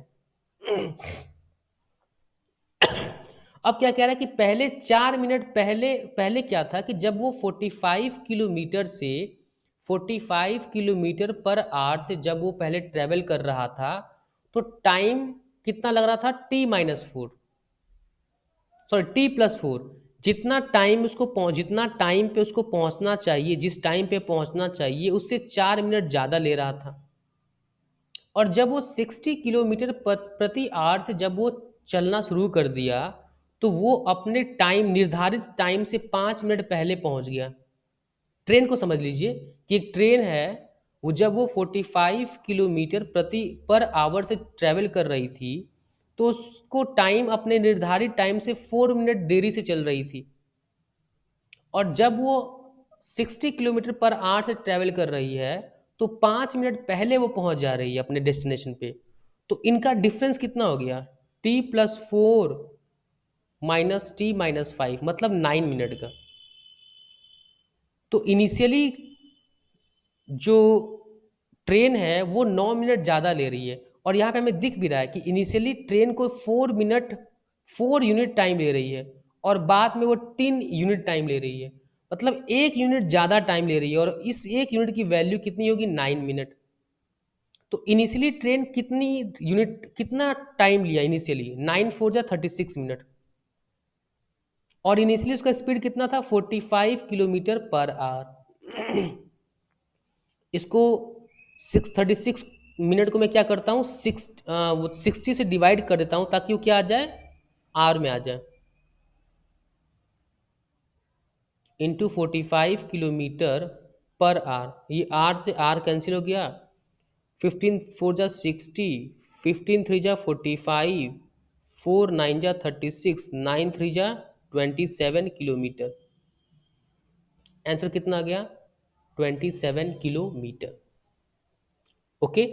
अब क्या कह रहा है कि पहले 4 मिनट पहले, पहले क्या था कि जब वो 45 किलोमीटर से 45 किलोमीटर पर आवर से जब वो पहले ट्रेवल कर रहा था, तो टाइम कितना लग रहा था, t-4, सॉरी t+4। जितना टाइम उसको जितना टाइम पे उसको पहुंचना चाहिए, जिस टाइम पे पहुंचना चाहिए उससे 4 मिनट ज़्यादा ले रहा था। और जब वो 60 किलोमीटर प्रति आवर से जब वो चलना शुरू कर दिया, तो वो अपने टाइम, निर्धारित टाइम से 5 मिनट पहले पहुंच गया। ट्रेन को समझ लीजिए कि एक ट्रेन है, वो जब वो 45 किलोमीटर प्रति पर आवर से ट्रेवल कर रही थी, तो उसको टाइम अपने निर्धारित टाइम से 4 मिनट देरी से चल रही थी। और जब वो 60 किलोमीटर पर आवर से ट्रैवल कर रही है, तो 5 मिनट पहले वो पहुंच जा रही है अपने डेस्टिनेशन पे। तो इनका डिफरेंस कितना हो गया, t+4 माइनस t-5, मतलब 9 मिनट का। तो इनिशियली जो ट्रेन है वो 9 मिनट ज़्यादा ले रही है, और यहाँ पे हमें दिख भी रहा है कि इनिशियली ट्रेन को 4 मिनट 4 यूनिट टाइम ले रही है, और बाद में वो 3 यूनिट टाइम ले रही है। मतलब 1 यूनिट ज़्यादा टाइम ले रही है, और इस 1 यूनिट की वैल्यू कितनी होगी, 9 मिनट। तो इनिशियली ट्रेन कितनी यूनिट, कितना टाइम लिया इनिशियली, 9 4 जा 36 मिनट। और इनिशियली उसका स्पीड कितना था, 45 किलोमीटर पर आवर। इसको 36 मिनट को मैं क्या करता हूँ, 60 से डिवाइड कर देता हूँ, ताकि वो क्या आ जाए, आर में आ जाए। इंटू 45 किलोमीटर पर आवर, ये आर से आर कैंसिल हो गया। 15 4 जा 60, 15 3 जा 45, 4 9 जा 36, 9 3 जा 27 किलोमीटर। आंसर कितना आ गया, 27 किलोमीटर। ओके।